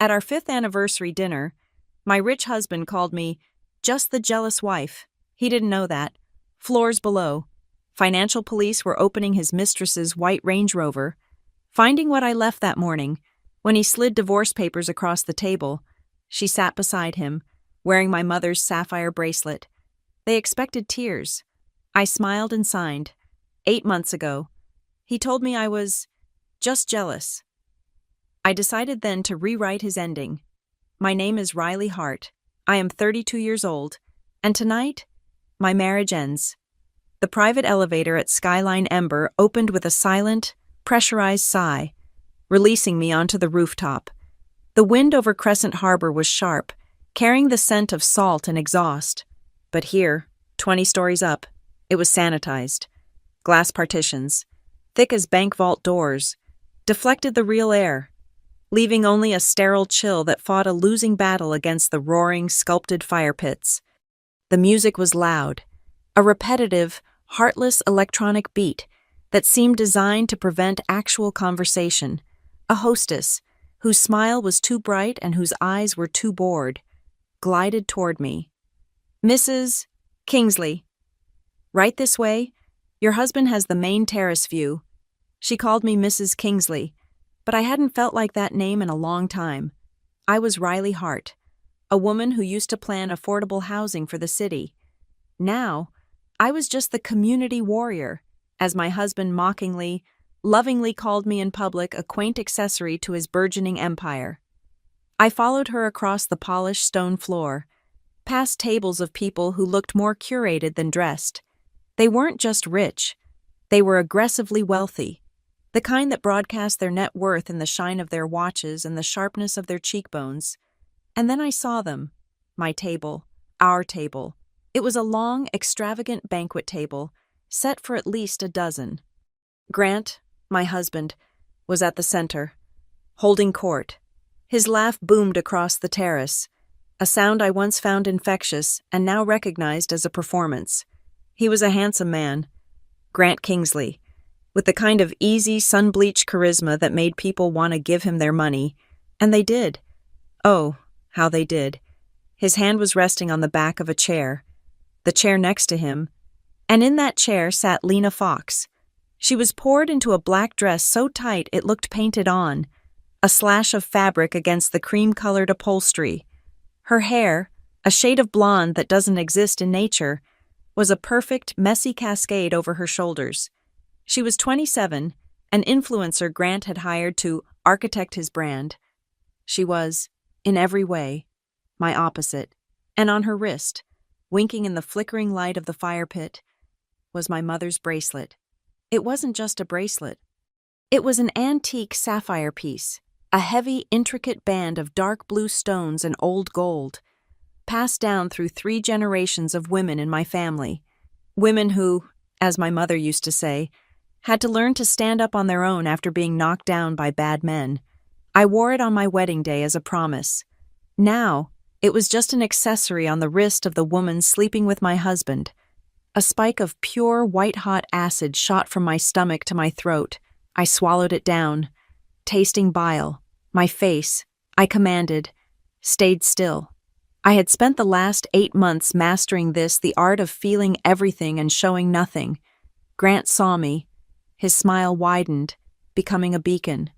At our fifth anniversary dinner, my rich husband called me just the jealous wife. He didn't know that. Floors below, financial police were opening his mistress's white Range Rover. Finding what I left that morning, when he slid divorce papers across the table, she sat beside him, wearing my mother's sapphire bracelet. They expected tears. I smiled and signed. 8 months ago. He told me I was just jealous. I decided then to rewrite his ending. My name is Riley Hart. I am 32 years old, and tonight, my marriage ends. The private elevator at Skyline Ember opened with a silent, pressurized sigh, releasing me onto the rooftop. The wind over Crescent Harbor was sharp, carrying the scent of salt and exhaust. But here, 20 stories up, it was sanitized. Glass partitions, thick as bank vault doors, deflected the real air, leaving only a sterile chill that fought a losing battle against the roaring, sculpted fire pits. The music was loud, a repetitive, heartless electronic beat that seemed designed to prevent actual conversation. A hostess, whose smile was too bright and whose eyes were too bored, glided toward me. "Mrs. Kingsley. Right this way. Your husband has the main terrace view." She called me Mrs. Kingsley, but I hadn't felt like that name in a long time. I was Riley Hart, a woman who used to plan affordable housing for the city. Now, I was just the community warrior, as my husband mockingly, lovingly called me in public a quaint accessory to his burgeoning empire. I followed her across the polished stone floor, past tables of people who looked more curated than dressed. They weren't just rich, they were aggressively wealthy, the kind that broadcast their net worth in the shine of their watches and the sharpness of their cheekbones. And then I saw them, my table, our table. It was a long, extravagant banquet table, set for at least a dozen. Grant, my husband, was at the center, holding court. His laugh boomed across the terrace, a sound I once found infectious and now recognized as a performance. He was a handsome man, Grant Kingsley, with the kind of easy, sun-bleached charisma that made people want to give him their money, and they did. Oh, how they did. His hand was resting on the back of a chair, the chair next to him, and in that chair sat Lena Fox. She was poured into a black dress so tight it looked painted on, a slash of fabric against the cream-colored upholstery. Her hair, a shade of blonde that doesn't exist in nature, was a perfect, messy cascade over her shoulders. She was 27, an influencer Grant had hired to architect his brand. She was, in every way, my opposite, and on her wrist, winking in the flickering light of the fire pit, was my mother's bracelet. It wasn't just a bracelet. It was an antique sapphire piece, a heavy, intricate band of dark blue stones and old gold, passed down through 3 generations of women in my family. Women who, as my mother used to say, had to learn to stand up on their own after being knocked down by bad men. I wore it on my wedding day as a promise. Now, it was just an accessory on the wrist of the woman sleeping with my husband. A spike of pure, white-hot acid shot from my stomach to my throat. I swallowed it down, tasting bile. My face, I commanded, stayed still. I had spent the last 8 months mastering this, the art of feeling everything and showing nothing. Grant saw me. His smile widened, becoming a beacon.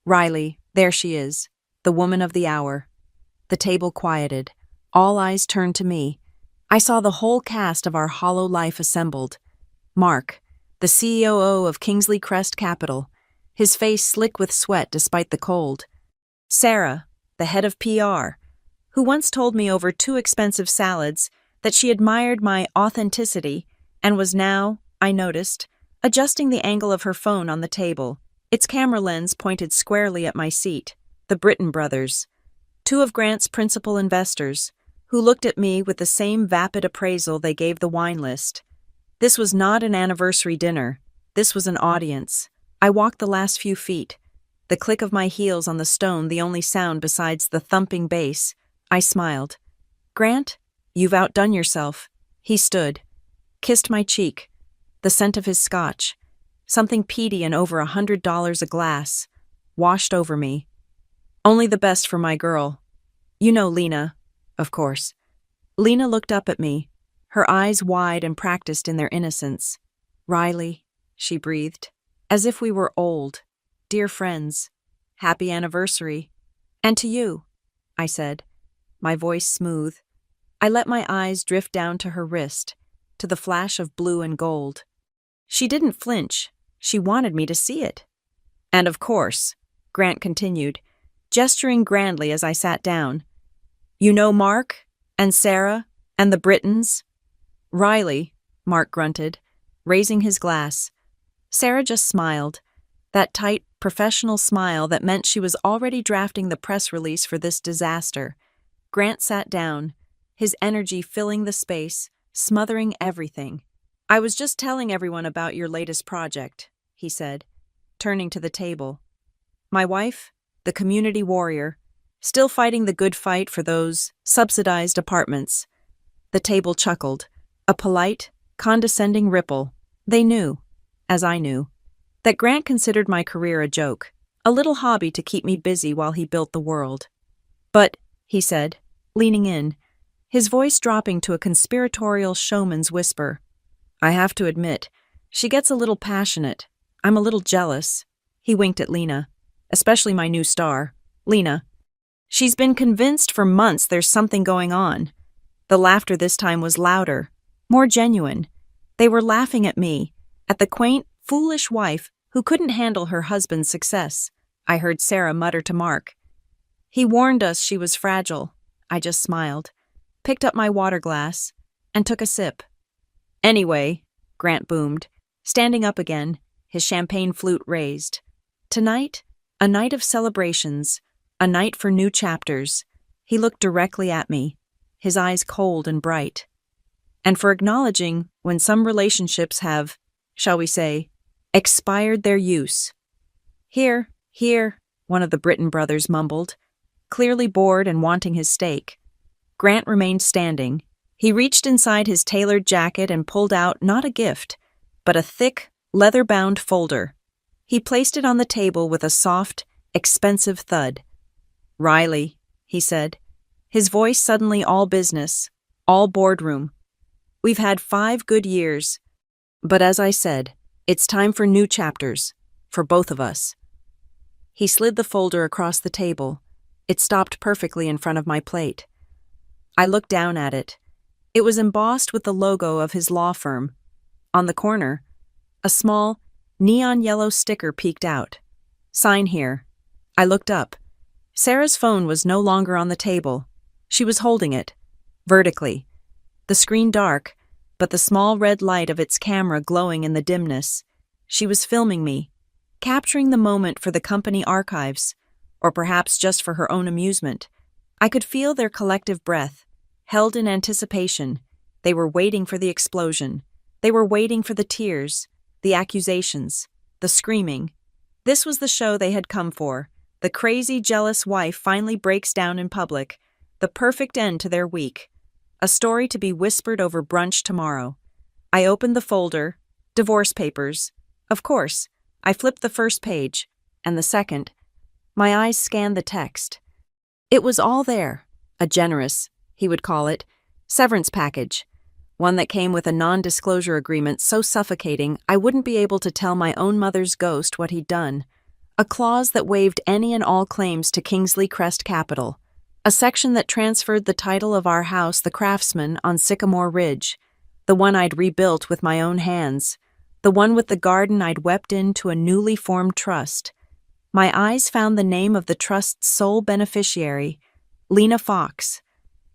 "Riley, there she is, the woman of the hour." The table quieted. All eyes turned to me. I saw the whole cast of our hollow life assembled. Mark, the COO of Kingsley Crest Capital, his face slick with sweat despite the cold. Sarah, the head of PR, who once told me over 2 expensive salads that she admired my authenticity and was now, I noticed, adjusting the angle of her phone on the table, its camera lens pointed squarely at my seat. The Britton brothers, 2 of Grant's principal investors, who looked at me with the same vapid appraisal they gave the wine list. This was not an anniversary dinner. This was an audience. I walked the last few feet, the click of my heels on the stone the only sound besides the thumping bass. I smiled. "Grant, you've outdone yourself." He stood, kissed my cheek, the scent of his scotch, something peaty and over $100 a glass, washed over me. Only the best for my girl. You know Lena, of course. Lena looked up at me, her eyes wide and practiced in their innocence. Riley, she breathed, as if we were old, dear friends. Happy anniversary. And to you, I said, my voice smooth. I let my eyes drift down to her wrist, to the flash of blue and gold. She didn't flinch. She wanted me to see it. And of course, Grant continued, gesturing grandly as I sat down. You know Mark, and Sarah, and the Britons? Riley, Mark grunted, raising his glass. Sarah just smiled, that tight, professional smile that meant she was already drafting the press release for this disaster. Grant sat down, his energy filling the space, smothering everything. I was just telling everyone about your latest project, he said, turning to the table. My wife, the community warrior, still fighting the good fight for those subsidized apartments. The table chuckled, a polite, condescending ripple. They knew, as I knew, that Grant considered my career a joke, a little hobby to keep me busy while he built the world. But, he said, leaning in, his voice dropping to a conspiratorial showman's whisper, I have to admit, she gets a little passionate. I'm a little jealous. He winked at Lena, especially my new star, Lena. She's been convinced for months there's something going on. The laughter this time was louder, more genuine. They were laughing at me, at the quaint, foolish wife who couldn't handle her husband's success, I heard Sarah mutter to Mark. He warned us she was fragile. I just smiled, picked up my water glass, and took a sip. Anyway, Grant boomed, standing up again, his champagne flute raised. Tonight, a night of celebrations, a night for new chapters. He looked directly at me, his eyes cold and bright. And for acknowledging when some relationships have, shall we say, expired their use. Here, one of the Britton brothers mumbled, clearly bored and wanting his steak. Grant remained standing. He reached inside his tailored jacket and pulled out not a gift, but a thick, leather-bound folder. He placed it on the table with a soft, expensive thud. Riley, he said, his voice suddenly all business, all boardroom. We've had 5 good years, but as I said, it's time for new chapters, for both of us. He slid the folder across the table. It stopped perfectly in front of my plate. I looked down at it. It was embossed with the logo of his law firm. On the corner, a small, neon yellow sticker peeked out. Sign here. I looked up. Sarah's phone was no longer on the table. She was holding it, vertically. The screen dark, but the small red light of its camera glowing in the dimness. She was filming me, capturing the moment for the company archives, or perhaps just for her own amusement. I could feel their collective breath, held in anticipation. They were waiting for the explosion. They were waiting for the tears, the accusations, the screaming. This was the show they had come for. The crazy, jealous wife finally breaks down in public, the perfect end to their week. A story to be whispered over brunch tomorrow. I opened the folder, divorce papers. Of course, I flipped the first page, and the second. My eyes scanned the text. It was all there, a generous, he would call it, severance package, one that came with a non-disclosure agreement so suffocating I wouldn't be able to tell my own mother's ghost what he'd done, a clause that waived any and all claims to Kingsley Crest Capital, a section that transferred the title of our house, The Craftsman, on Sycamore Ridge, the one I'd rebuilt with my own hands, the one with the garden I'd wept into a newly formed trust. My eyes found the name of the trust's sole beneficiary, Lena Fox.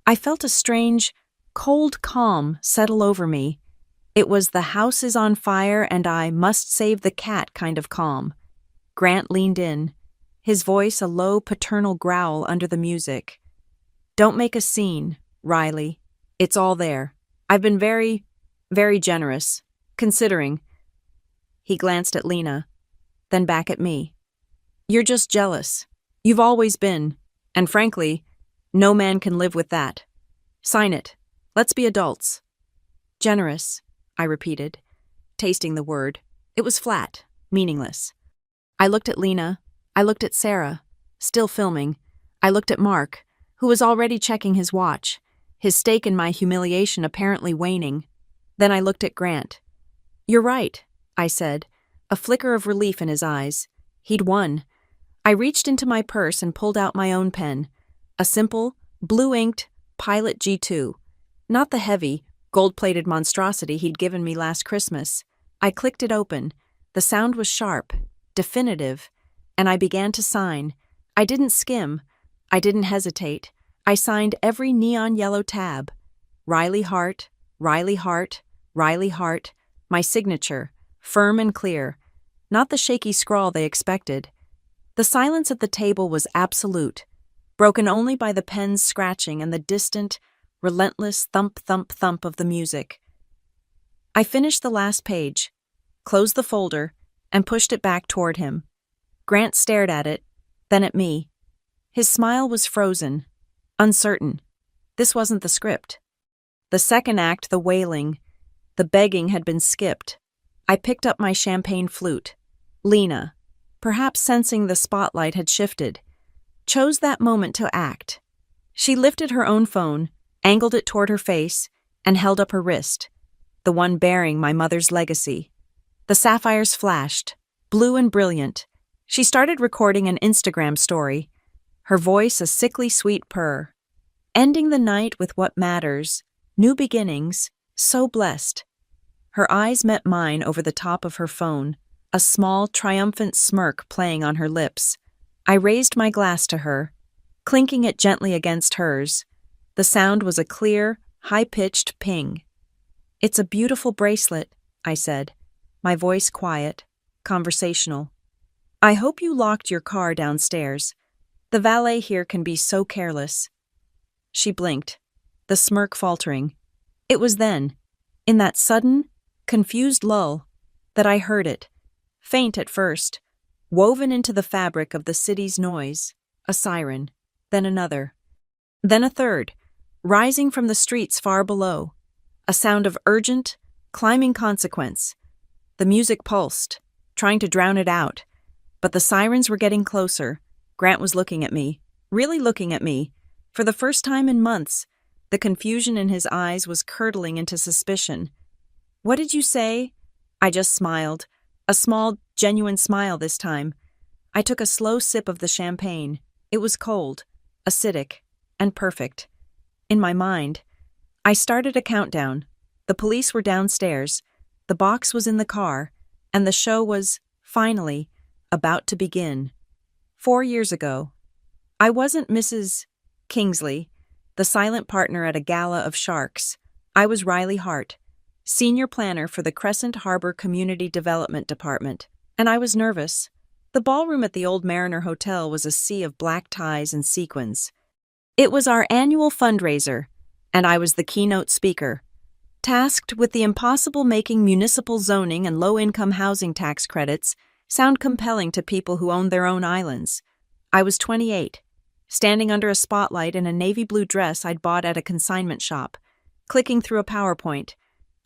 I felt a strange, cold calm settle over me. It was the house is on fire and I must save the cat kind of calm. Grant leaned in, his voice a low paternal growl under the music. Don't make a scene, Riley. It's all there. I've been very, very generous, considering. He glanced at Lena, then back at me. You're just jealous. You've always been, and frankly, no man can live with that. Sign it. Let's be adults. Generous, I repeated, tasting the word. It was flat, meaningless. I looked at Lena. I looked at Sarah. still filming. I looked at Mark, who was already checking his watch, his stake in my humiliation apparently waning. Then I looked at Grant. "You're right," I said, a flicker of relief in his eyes. He'd won. I reached into my purse and pulled out my own pen, a simple, blue-inked Pilot G2, not the heavy, gold-plated monstrosity he'd given me last Christmas. I clicked it open. The sound was sharp, definitive, and I began to sign. I didn't skim. I didn't hesitate. I signed every neon yellow tab. Riley Hart, Riley Hart, Riley Hart, my signature, firm and clear, not the shaky scrawl they expected. The silence at the table was absolute, broken only by the pen's scratching and the distant, relentless thump, thump, thump of the music. I finished the last page, closed the folder, and pushed it back toward him. Grant stared at it, then at me. His smile was frozen, uncertain. This wasn't the script. The second act, the wailing, the begging had been skipped. I picked up my champagne flute. Lena, perhaps sensing the spotlight had shifted, chose that moment to act. She lifted her own phone, angled it toward her face, and held up her wrist, the one bearing my mother's legacy. The sapphires flashed, blue and brilliant. She started recording an Instagram story, her voice a sickly sweet purr. Ending the night with what matters, new beginnings, so blessed. Her eyes met mine over the top of her phone, a small, triumphant smirk playing on her lips. I raised my glass to her, clinking it gently against hers. The sound was a clear, high-pitched ping. "It's a beautiful bracelet," I said, my voice quiet, conversational. "I hope you locked your car downstairs. The valet here can be so careless." She blinked, the smirk faltering. It was then, in that sudden, confused lull, that I heard it, faint at first, woven into the fabric of the city's noise, a siren, then another, then a third, rising from the streets far below, a sound of urgent, climbing consequence. The music pulsed, trying to drown it out, but the sirens were getting closer. Grant was looking at me, really looking at me. For the first time in months, the confusion in his eyes was curdling into suspicion. "What did you say?" I just smiled, a small, genuine smile this time. I took a slow sip of the champagne. It was cold, acidic, and perfect. In my mind, I started a countdown. The police were downstairs, the box was in the car, and the show was, finally, about to begin. 4 years ago. I wasn't Mrs. Kingsley, the silent partner at a gala of sharks. I was Riley Hart, senior planner for the Crescent Harbor Community Development Department, and I was nervous. The ballroom at the Old Mariner Hotel was a sea of black ties and sequins. It was our annual fundraiser, and I was the keynote speaker, tasked with the impossible making municipal zoning and low-income housing tax credits sound compelling to people who owned their own islands. I was 28, standing under a spotlight in a navy blue dress I'd bought at a consignment shop, clicking through a PowerPoint.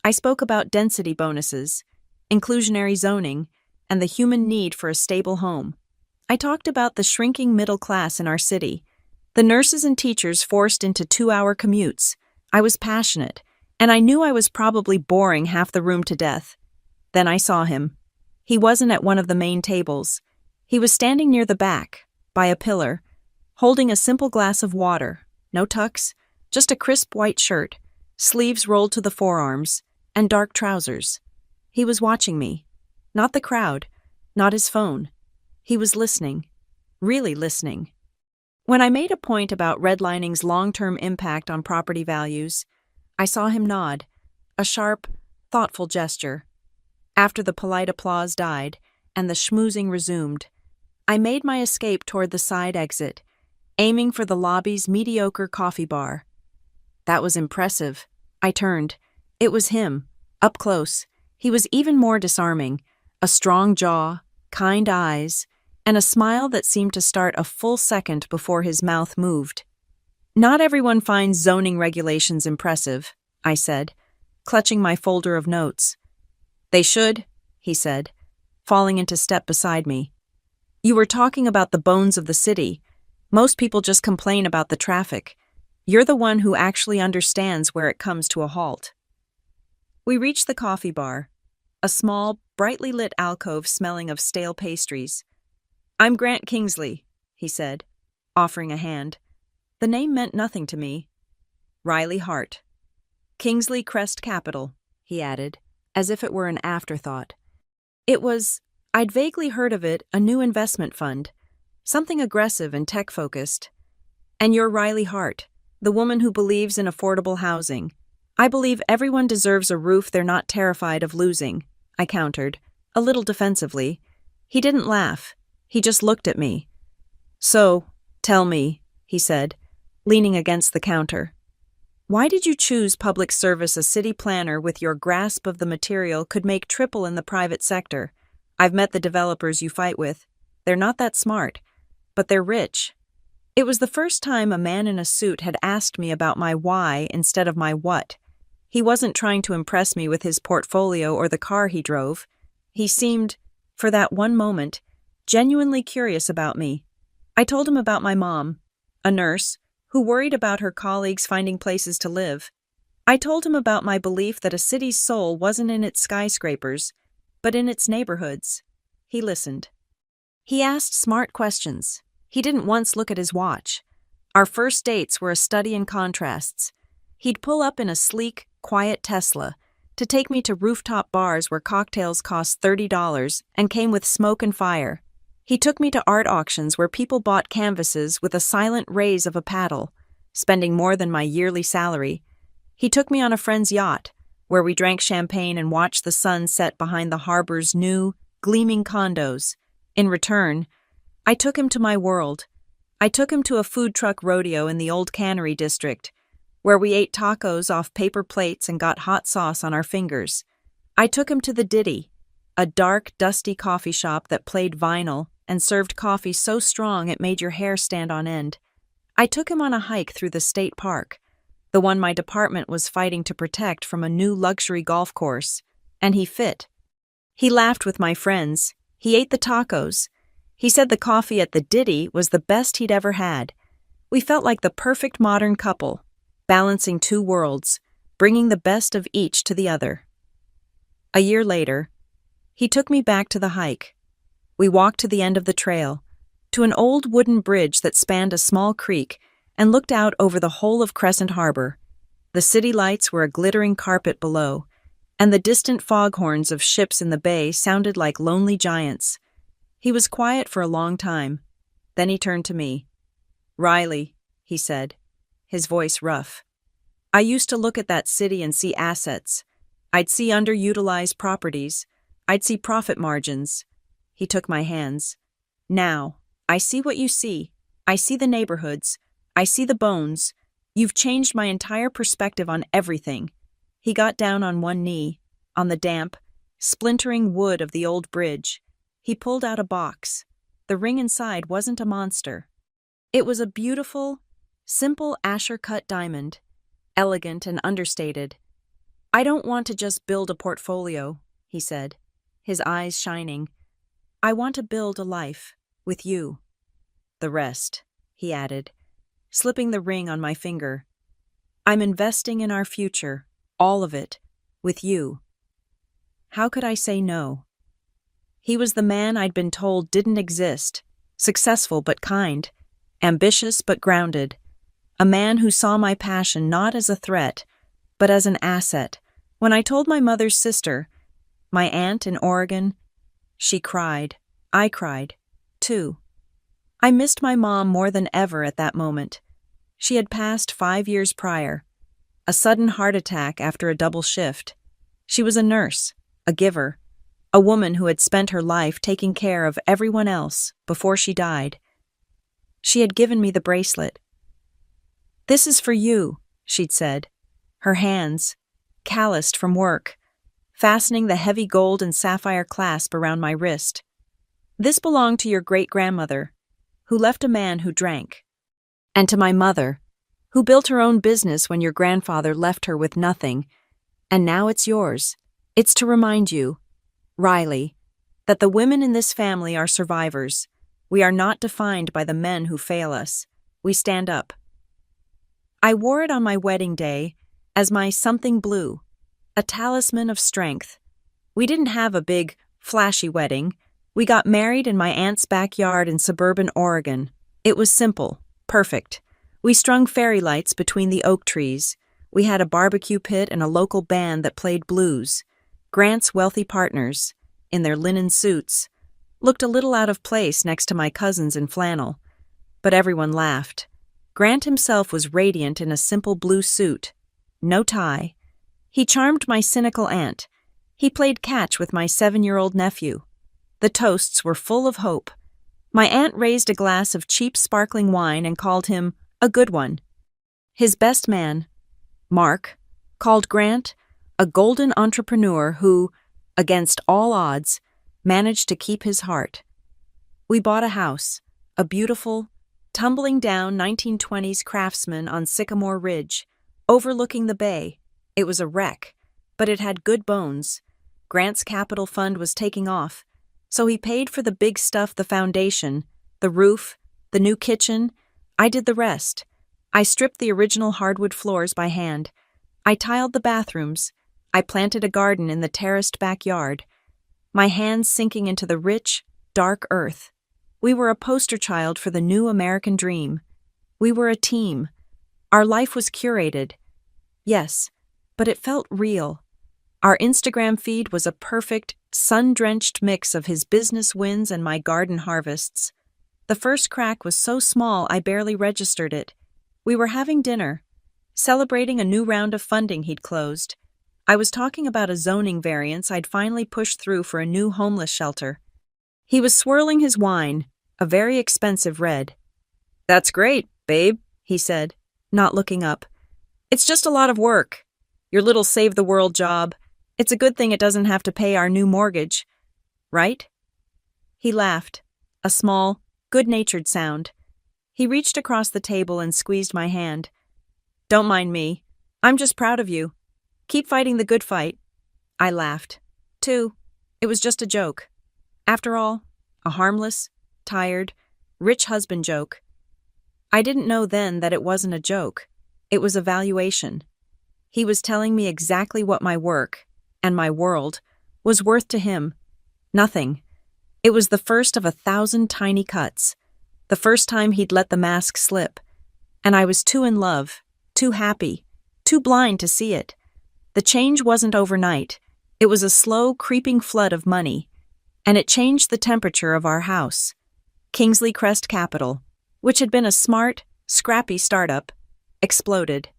I spoke about density bonuses, inclusionary zoning, and the human need for a stable home. I talked about the shrinking middle class in our city, the nurses and teachers forced into 2-hour commutes. I was passionate, and I knew I was probably boring half the room to death. Then I saw him. He wasn't at one of the main tables. He was standing near the back, by a pillar, holding a simple glass of water, no tucks, just a crisp white shirt, sleeves rolled to the forearms, and dark trousers. He was watching me. Not the crowd, not his phone. He was listening, really listening. When I made a point about redlining's long-term impact on property values, I saw him nod, a sharp, thoughtful gesture. After the polite applause died and the schmoozing resumed, I made my escape toward the side exit, aiming for the lobby's mediocre coffee bar. That was impressive. I turned. It was him, up close. He was even more disarming, a strong jaw, kind eyes, and a smile that seemed to start a full second before his mouth moved. "Not everyone finds zoning regulations impressive," I said, clutching my folder of notes. "They should," he said, falling into step beside me. "You were talking about the bones of the city, Most people just complain about the traffic. You're the one who actually understands where it comes to a halt. We reached the coffee bar, a small, brightly lit alcove smelling of stale pastries. "I'm Grant Kingsley," he said, offering a hand. The name meant nothing to me. "Riley Hart. Kingsley Crest Capital," he added, as if it were an afterthought. I'd vaguely heard of it, a new investment fund, something aggressive and tech-focused. "And you're Riley Hart, the woman who believes in affordable housing. I believe everyone deserves a roof they're not terrified of losing," I countered, a little defensively. He didn't laugh. He just looked at me. "So, tell me," he said, leaning against the counter. "Why did you choose public service? A city planner with your grasp of the material could make triple in the private sector. I've met the developers you fight with. They're not that smart, but they're rich." It was the first time a man in a suit had asked me about my why instead of my what. He wasn't trying to impress me with his portfolio or the car he drove. He seemed, for that one moment, genuinely curious about me. I told him about my mom, a nurse, who worried about her colleagues finding places to live. I told him about my belief that a city's soul wasn't in its skyscrapers, but in its neighborhoods. He listened. He asked smart questions. He didn't once look at his watch. Our first dates were a study in contrasts. He'd pull up in a sleek, quiet Tesla to take me to rooftop bars where cocktails cost $30 and came with smoke and fire. He took me to art auctions where people bought canvases with a silent raise of a paddle, spending more than my yearly salary. He took me on a friend's yacht, where we drank champagne and watched the sun set behind the harbor's new, gleaming condos. In return, I took him to my world. I took him to a food truck rodeo in the old cannery district, where we ate tacos off paper plates and got hot sauce on our fingers. I took him to the Ditty, a dark, dusty coffee shop that played vinyl and served coffee so strong it made your hair stand on end. I took him on a hike through the state park, the one my department was fighting to protect from a new luxury golf course, and he fit. He laughed with my friends. He ate the tacos. He said the coffee at the Ditty was the best he'd ever had. We felt like the perfect modern couple, balancing two worlds, bringing the best of each to the other. A year later, he took me back to the hike. We walked to the end of the trail, to an old wooden bridge that spanned a small creek and looked out over the whole of Crescent Harbor. The city lights were a glittering carpet below, and the distant foghorns of ships in the bay sounded like lonely giants. He was quiet for a long time. Then he turned to me. "Riley," he said, his voice rough. "I used to look at that city and see assets. I'd see underutilized properties. I'd see profit margins." He took my hands. "Now, I see what you see. I see the neighborhoods. I see the bones. You've changed my entire perspective on everything." He got down on one knee, on the damp, splintering wood of the old bridge. He pulled out a box. The ring inside wasn't a monster. It was a beautiful, simple Asher-cut diamond, elegant and understated. "I don't want to just build a portfolio," he said, his eyes shining. "I want to build a life, with you. The rest," he added, slipping the ring on my finger. "I'm investing in our future, all of it, with you." How could I say no? He was the man I'd been told didn't exist, successful but kind, ambitious but grounded, a man who saw my passion not as a threat, but as an asset. When I told my mother's sister, my aunt in Oregon, she cried. I cried, too. I missed my mom more than ever at that moment. She had passed 5 years prior, a sudden heart attack after a double shift. She was a nurse, a giver, a woman who had spent her life taking care of everyone else before she died. She had given me the bracelet. "This is for you," she'd said, her hands, calloused from work, fastening the heavy gold and sapphire clasp around my wrist. "This belonged to your great-grandmother, who left a man who drank. And to my mother, who built her own business when your grandfather left her with nothing. And now it's yours. It's to remind you, Riley, that the women in this family are survivors. We are not defined by the men who fail us. We stand up. I wore it on my wedding day as my something blue, a talisman of strength. We didn't have a big, flashy wedding. We got married in my aunt's backyard in suburban Oregon. It was simple, perfect. We strung fairy lights between the oak trees. We had a barbecue pit and a local band that played blues. Grant's wealthy partners, in their linen suits, looked a little out of place next to my cousins in flannel. But everyone laughed. Grant himself was radiant in a simple blue suit. No tie. He charmed my cynical aunt. He played catch with my 7-year-old nephew. The toasts were full of hope. My aunt raised a glass of cheap sparkling wine and called him a good one. His best man, Mark, called Grant a golden entrepreneur who, against all odds, managed to keep his heart. We bought a house, a beautiful, tumbling down 1920s craftsman on Sycamore Ridge, overlooking the bay. It was a wreck, but it had good bones. Grant's capital fund was taking off, so he paid for the big stuff, the foundation, the roof, the new kitchen. I did the rest. I stripped the original hardwood floors by hand. I tiled the bathrooms. I planted a garden in the terraced backyard, my hands sinking into the rich, dark earth. We were a poster child for the new American dream. We were a team. Our life was curated. Yes, but it felt real. Our Instagram feed was a perfect, sun-drenched mix of his business wins and my garden harvests. The first crack was so small I barely registered it. We were having dinner, celebrating a new round of funding he'd closed. I was talking about a zoning variance I'd finally pushed through for a new homeless shelter. He was swirling his wine, a very expensive red. "That's great, babe," he said, not looking up. "It's just a lot of work. Your little save-the-world job. It's a good thing it doesn't have to pay our new mortgage. Right?" He laughed, a small, good-natured sound. He reached across the table and squeezed my hand. "Don't mind me. I'm just proud of you. Keep fighting the good fight." I laughed. Too. It was just a joke. After all, a harmless, tired, rich husband joke. I didn't know then that it wasn't a joke. It was a valuation. He was telling me exactly what my work, and my world, was worth to him. Nothing. It was the first of 1,000 tiny cuts. The first time he'd let the mask slip. And I was too in love, too happy, too blind to see it. The change wasn't overnight. It was a slow, creeping flood of money. And it changed the temperature of our house. Kingsley Crest Capital, which had been a smart, scrappy startup, exploded.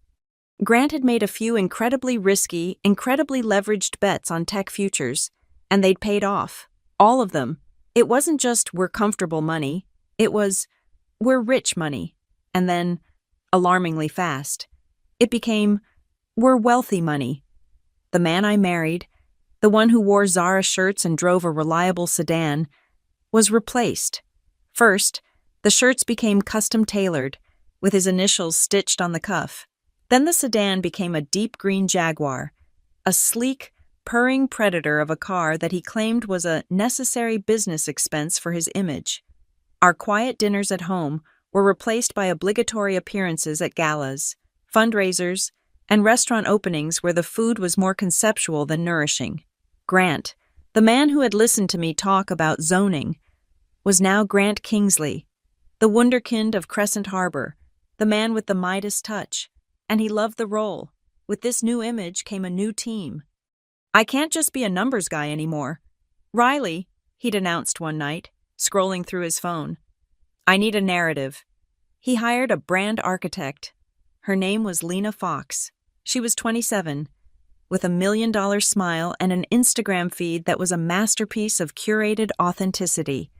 Grant had made a few incredibly risky, incredibly leveraged bets on tech futures, and they'd paid off. All of them. It wasn't just we're comfortable money. It was we're rich money. And then, alarmingly fast, it became we're wealthy money. The man I married, the one who wore Zara shirts and drove a reliable sedan, was replaced. First, the shirts became custom-tailored, with his initials stitched on the cuff. Then the sedan became a deep green Jaguar, a sleek, purring predator of a car that he claimed was a necessary business expense for his image. Our quiet dinners at home were replaced by obligatory appearances at galas, fundraisers, and restaurant openings where the food was more conceptual than nourishing. Grant, the man who had listened to me talk about zoning, was now Grant Kingsley, the wunderkind of Crescent Harbor, the man with the Midas touch, and he loved the role. With this new image came a new team. "I can't just be a numbers guy anymore. Riley," he'd announced one night, scrolling through his phone. "I need a narrative." He hired a brand architect. Her name was Lena Fox. She was 27, with $1 million smile and an Instagram feed that was a masterpiece of curated authenticity.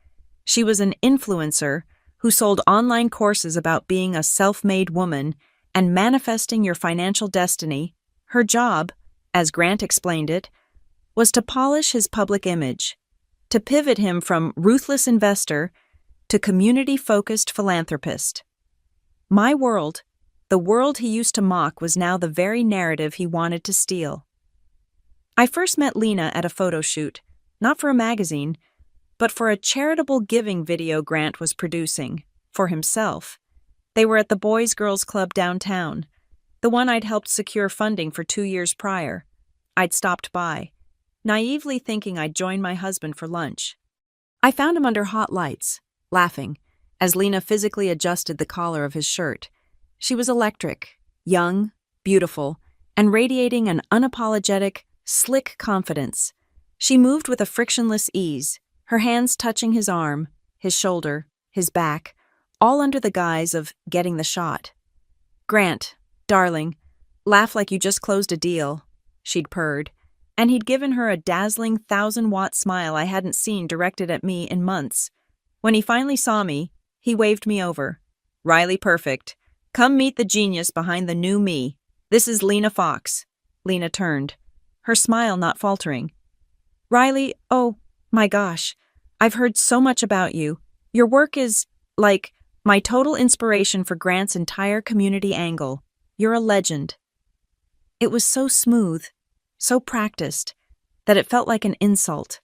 She was an influencer who sold online courses about being a self-made woman and manifesting your financial destiny. Her job, as Grant explained it, was to polish his public image, to pivot him from ruthless investor to community-focused philanthropist. My world, the world he used to mock, was now the very narrative he wanted to steal. I first met Lena at a photo shoot, not for a magazine, but for a charitable giving video Grant was producing, for himself. They were at the Boys Girls Club downtown, the one I'd helped secure funding for 2 years prior. I'd stopped by, naively thinking I'd join my husband for lunch. I found him under hot lights, laughing, as Lena physically adjusted the collar of his shirt. She was electric, young, beautiful, and radiating an unapologetic, slick confidence. She moved with a frictionless ease, her hands touching his arm, his shoulder, his back, all under the guise of getting the shot. "Grant, darling, laugh like you just closed a deal," she'd purred, and he'd given her a dazzling 1,000-watt smile I hadn't seen directed at me in months. When he finally saw me, he waved me over. "Riley Perfect, come meet the genius behind the new me. This is Lena Fox." Lena turned, her smile not faltering. "Riley, oh, my gosh, I've heard so much about you. Your work is, like, my total inspiration for Grant's entire community angle. You're a legend." It was so smooth, so practiced, that it felt like an insult.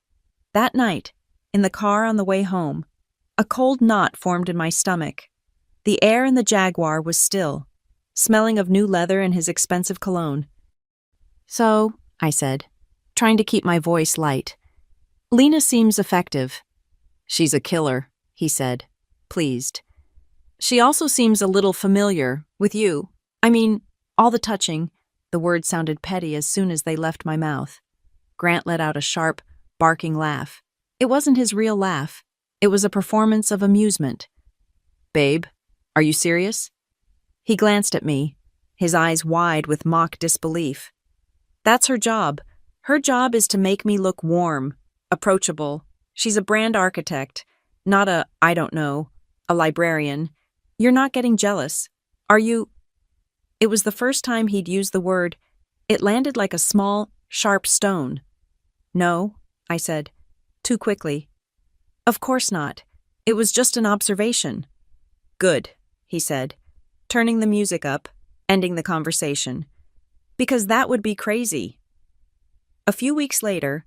That night, in the car on the way home, a cold knot formed in my stomach. The air in the Jaguar was still, smelling of new leather and his expensive cologne. "So," I said, trying to keep my voice light, "Lena seems effective." "She's a killer," he said, pleased. "She also seems a little familiar with you. I mean, all the touching." The words sounded petty as soon as they left my mouth. Grant let out a sharp, barking laugh. It wasn't his real laugh. It was a performance of amusement. "Babe, are you serious?" He glanced at me, his eyes wide with mock disbelief. "That's her job. Her job is to make me look warm, approachable. She's a brand architect, not a librarian. You're not getting jealous, are you?" It was the first time he'd used the word. It landed like a small, sharp stone. "No," I said, too quickly. "Of course not. It was just an observation." "Good," he said, turning the music up, ending the conversation. "Because that would be crazy." A few weeks later,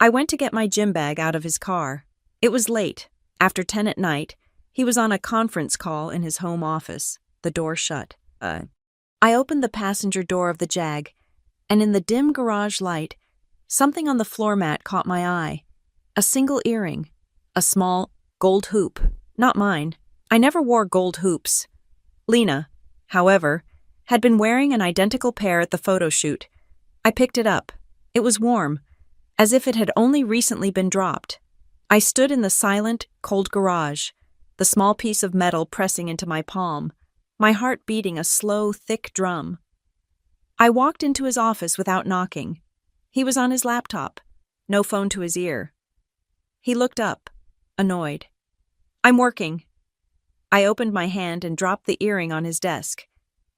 I went to get my gym bag out of his car. It was late. After 10 at night, he was on a conference call in his home office, the door shut. I opened the passenger door of the Jag, and in the dim garage light, something on the floor mat caught my eye. A single earring, a small, gold hoop. Not mine. I never wore gold hoops. Lena, however, had been wearing an identical pair at the photo shoot. I picked it up. It was warm, as if it had only recently been dropped. I stood in the silent, cold garage, the small piece of metal pressing into my palm, my heart beating a slow, thick drum. I walked into his office without knocking. He was on his laptop, no phone to his ear. He looked up, annoyed. "I'm working." I opened my hand and dropped the earring on his desk.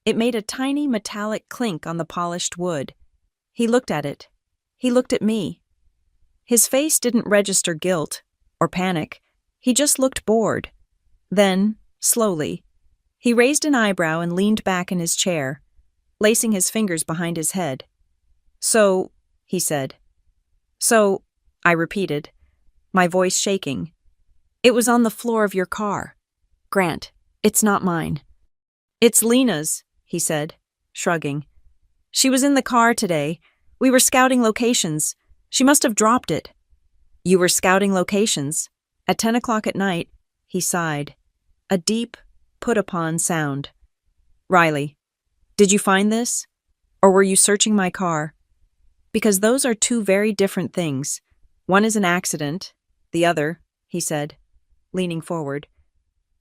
It made a tiny metallic clink on the polished wood. He looked at it. He looked at me. His face didn't register guilt or panic. He just looked bored. Then, slowly, he raised an eyebrow and leaned back in his chair, lacing his fingers behind his head. "So," he said. "So," I repeated, my voice shaking. "It was on the floor of your car. Grant, it's not mine." "It's Lena's," he said, shrugging. "She was in the car today. We were scouting locations. She must have dropped it." "You were scouting locations? At 10 o'clock at night?" He sighed. A deep, put-upon sound. "Riley, did you find this? Or were you searching my car? Because those are two very different things. One is an accident. The other," he said, leaning forward,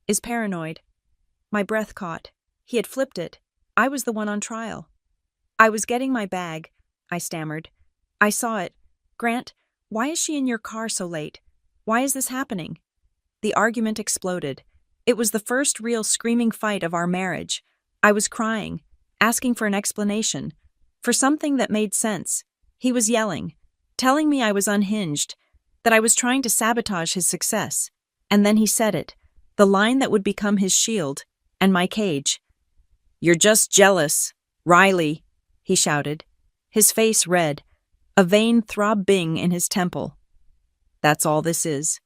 "is paranoid." My breath caught. He had flipped it. I was the one on trial. "I was getting my bag," I stammered. "I saw it. Grant, why is she in your car so late? Why is this happening?" The argument exploded. It was the first real screaming fight of our marriage. I was crying, asking for an explanation, for something that made sense. He was yelling, telling me I was unhinged, that I was trying to sabotage his success. And then he said it, the line that would become his shield and my cage. "You're just jealous, Riley," he shouted, his face red, a vein throbbing in his temple. "That's all this is."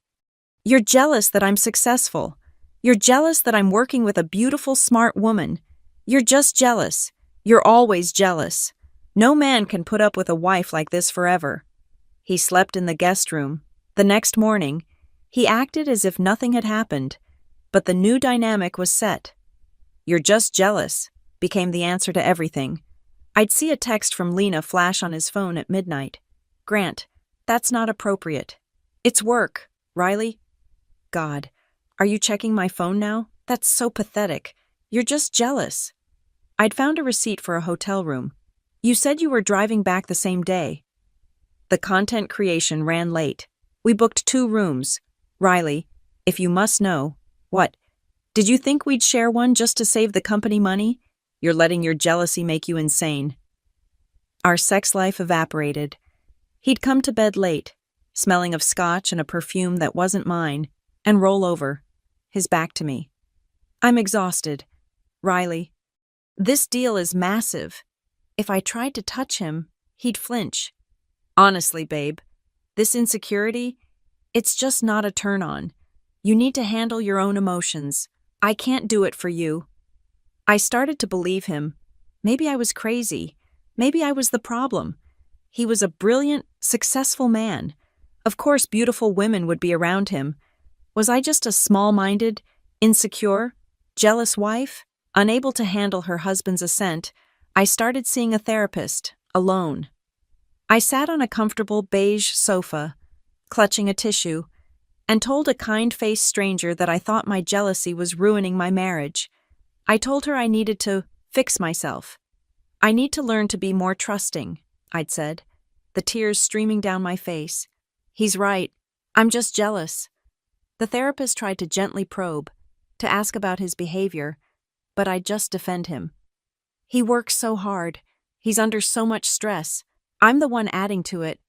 You're jealous that I'm successful. You're jealous that I'm working with a beautiful, smart woman. You're just jealous. You're always jealous. No man can put up with a wife like this forever. He slept in the guest room. The next morning, he acted as if nothing had happened, but the new dynamic was set. "You're just jealous," became the answer to everything. I'd see a text from Lena flash on his phone at midnight. "Grant, that's not appropriate. It's work, Riley." God, are you checking my phone now? That's so pathetic. You're just jealous. I'd found a receipt for a hotel room. You said you were driving back the same day. The content creation ran late. We booked 2 rooms. Riley, if you must know. What? Did you think we'd share one just to save the company money? You're letting your jealousy make you insane. Our sex life evaporated. He'd come to bed late, smelling of scotch and a perfume that wasn't mine, and roll over, his back to me. "I'm exhausted. Riley, this deal is massive. If I tried to touch him, he'd flinch. Honestly, babe, this insecurity, it's just not a turn-on. You need to handle your own emotions. I can't do it for you." I started to believe him. Maybe I was crazy. Maybe I was the problem. He was a brilliant, successful man. Of course, beautiful women would be around him. Was I just a small-minded, insecure, jealous wife? Unable to handle her husband's assent, I started seeing a therapist, alone. I sat on a comfortable beige sofa, clutching a tissue, and told a kind-faced stranger that I thought my jealousy was ruining my marriage. I told her I needed to fix myself. "I need to learn to be more trusting," I'd said, the tears streaming down my face. "He's right. I'm just jealous." The therapist tried to gently probe, to ask about his behavior, but I'd just defend him. "He works so hard. He's under so much stress. I'm the one adding to it."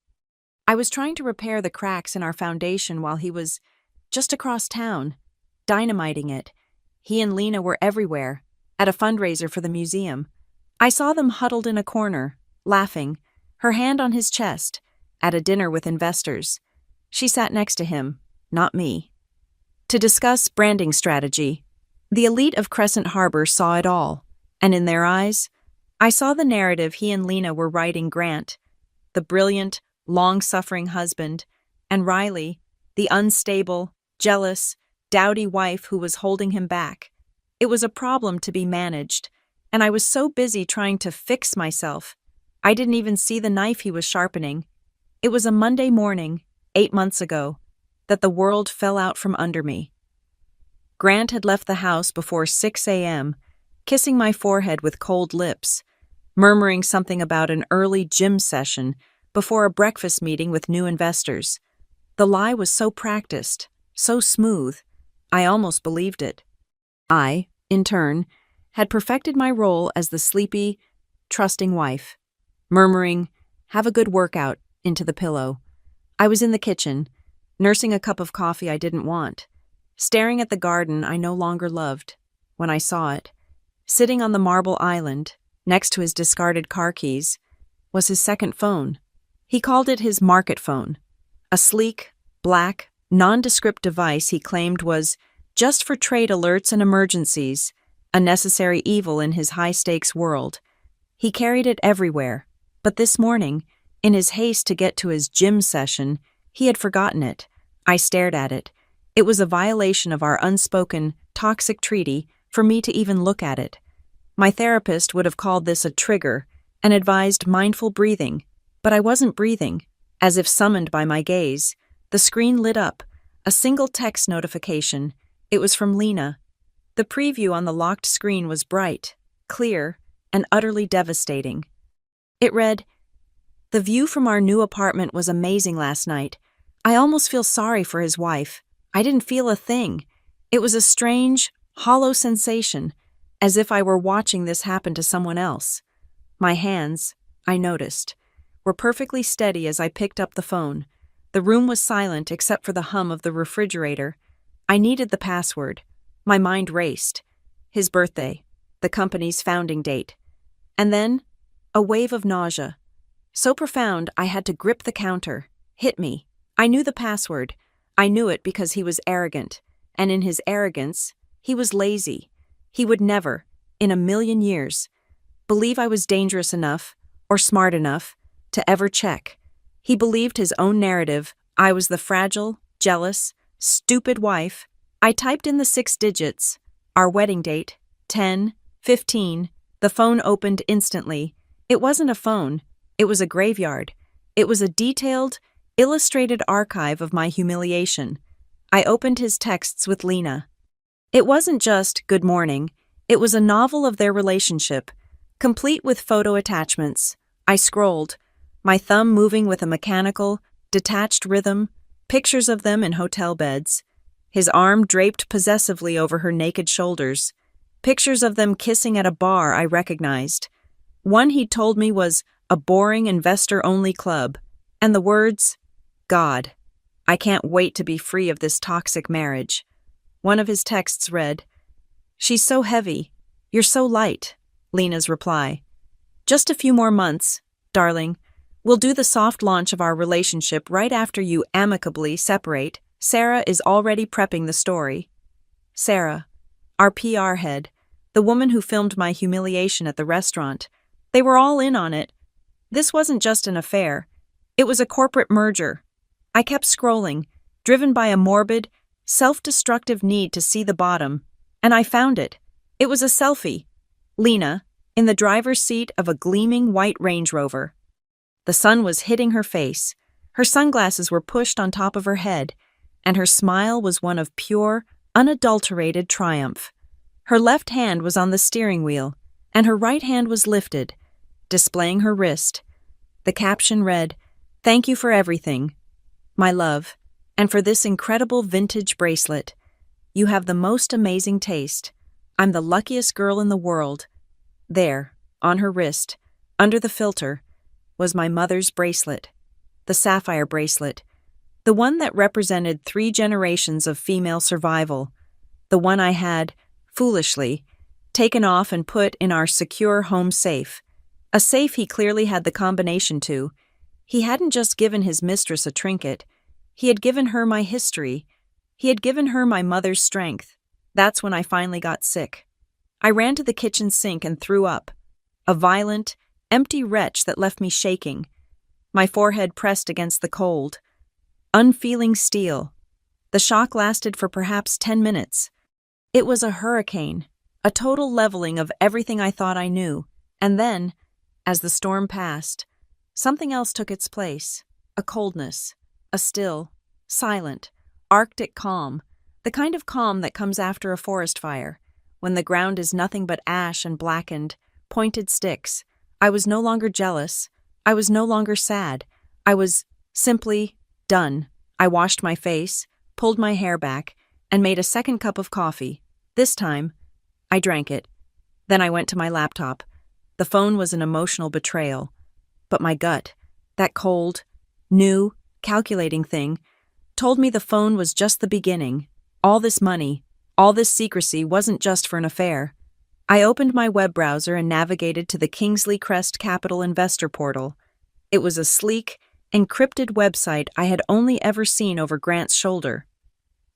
I was trying to repair the cracks in our foundation while he was just across town, dynamiting it. He and Lena were everywhere, at a fundraiser for the museum. I saw them huddled in a corner, laughing, her hand on his chest, at a dinner with investors. She sat next to him, not me. To discuss branding strategy. The elite of Crescent Harbor saw it all, and in their eyes, I saw the narrative he and Lena were writing Grant, the brilliant, long-suffering husband, and Riley, the unstable, jealous, dowdy wife who was holding him back. It was a problem to be managed, and I was so busy trying to fix myself, I didn't even see the knife he was sharpening. It was a Monday morning, 8 months ago, that the world fell out from under me. Grant had left the house before 6 a.m., kissing my forehead with cold lips, murmuring something about an early gym session before a breakfast meeting with new investors. The lie was so practiced, so smooth, I almost believed it. I, in turn, had perfected my role as the sleepy, trusting wife, murmuring, "Have a good workout," into the pillow. I was in the kitchen, nursing a cup of coffee I didn't want, staring at the garden I no longer loved, when I saw it. Sitting on the marble island, next to his discarded car keys, was his second phone. He called it his market phone, a sleek, black, nondescript device he claimed was just for trade alerts and emergencies, a necessary evil in his high-stakes world. He carried it everywhere, but this morning, in his haste to get to his gym session, he had forgotten it. I stared at it. It was a violation of our unspoken, toxic treaty for me to even look at it. My therapist would have called this a trigger and advised mindful breathing, but I wasn't breathing. As if summoned by my gaze, the screen lit up, a single text notification. It was from Lena. The preview on the locked screen was bright, clear, and utterly devastating. It read, "The view from our new apartment was amazing last night. I almost feel sorry for his wife. I didn't feel a thing. It was a strange, hollow sensation, as if I were watching this happen to someone else." My hands, I noticed, were perfectly steady as I picked up the phone. The room was silent except for the hum of the refrigerator. I needed the password. My mind raced. His birthday, the company's founding date. And then, a wave of nausea. So profound I had to grip the counter. Hit me. I knew the password. I knew it because he was arrogant, and in his arrogance, he was lazy. He would never, in a million years, believe I was dangerous enough or smart enough to ever check. He believed his own narrative. I was the fragile, jealous, stupid wife. I typed in the 6 digits, our wedding date, 10:15. The phone opened instantly. It wasn't a phone. It was a graveyard. It was a detailed, illustrated archive of my humiliation. I opened his texts with Lena. It wasn't just good morning. It was a novel of their relationship, complete with photo attachments. I scrolled, my thumb moving with a mechanical, detached rhythm, pictures of them in hotel beds. His arm draped possessively over her naked shoulders. Pictures of them kissing at a bar I recognized. One he'd told me was a boring investor-only club, and the words, God, I can't wait to be free of this toxic marriage. One of his texts read, She's so heavy. You're so light. Lena's reply. Just a few more months, darling. We'll do the soft launch of our relationship right after you amicably separate. Sarah is already prepping the story. Sarah, our PR head, the woman who filmed my humiliation at the restaurant. They were all in on it. This wasn't just an affair. It was a corporate merger. I kept scrolling, driven by a morbid, self-destructive need to see the bottom, and I found it. It was a selfie. Lena, in the driver's seat of a gleaming white Range Rover. The sun was hitting her face. Her sunglasses were pushed on top of her head, and her smile was one of pure, unadulterated triumph. Her left hand was on the steering wheel, and her right hand was lifted, displaying her wrist. The caption read, Thank you for everything, my love, and for this incredible vintage bracelet. You have the most amazing taste. I'm the luckiest girl in the world. There, on her wrist, under the filter, was my mother's bracelet, the sapphire bracelet, the one that represented 3 generations of female survival, the one I had, foolishly, taken off and put in our secure home safe, a safe he clearly had the combination to. He hadn't just given his mistress a trinket, he had given her my history, he had given her my mother's strength. That's when I finally got sick. I ran to the kitchen sink and threw up, a violent, empty retch that left me shaking, my forehead pressed against the cold, unfeeling steel. The shock lasted for perhaps 10 minutes. It was a hurricane, a total leveling of everything I thought I knew, and then, as the storm passed, something else took its place, a coldness, a still, silent, Arctic calm, the kind of calm that comes after a forest fire, when the ground is nothing but ash and blackened, pointed sticks. I was no longer jealous. I was no longer sad. I was simply done. I washed my face, pulled my hair back, and made a second cup of coffee. This time, I drank it. Then I went to my laptop. The phone was an emotional betrayal. But my gut, that cold, new, calculating thing, told me the phone was just the beginning. All this money, all this secrecy wasn't just for an affair. I opened my web browser and navigated to the Kingsley Crest Capital Investor Portal. It was a sleek, encrypted website I had only ever seen over Grant's shoulder.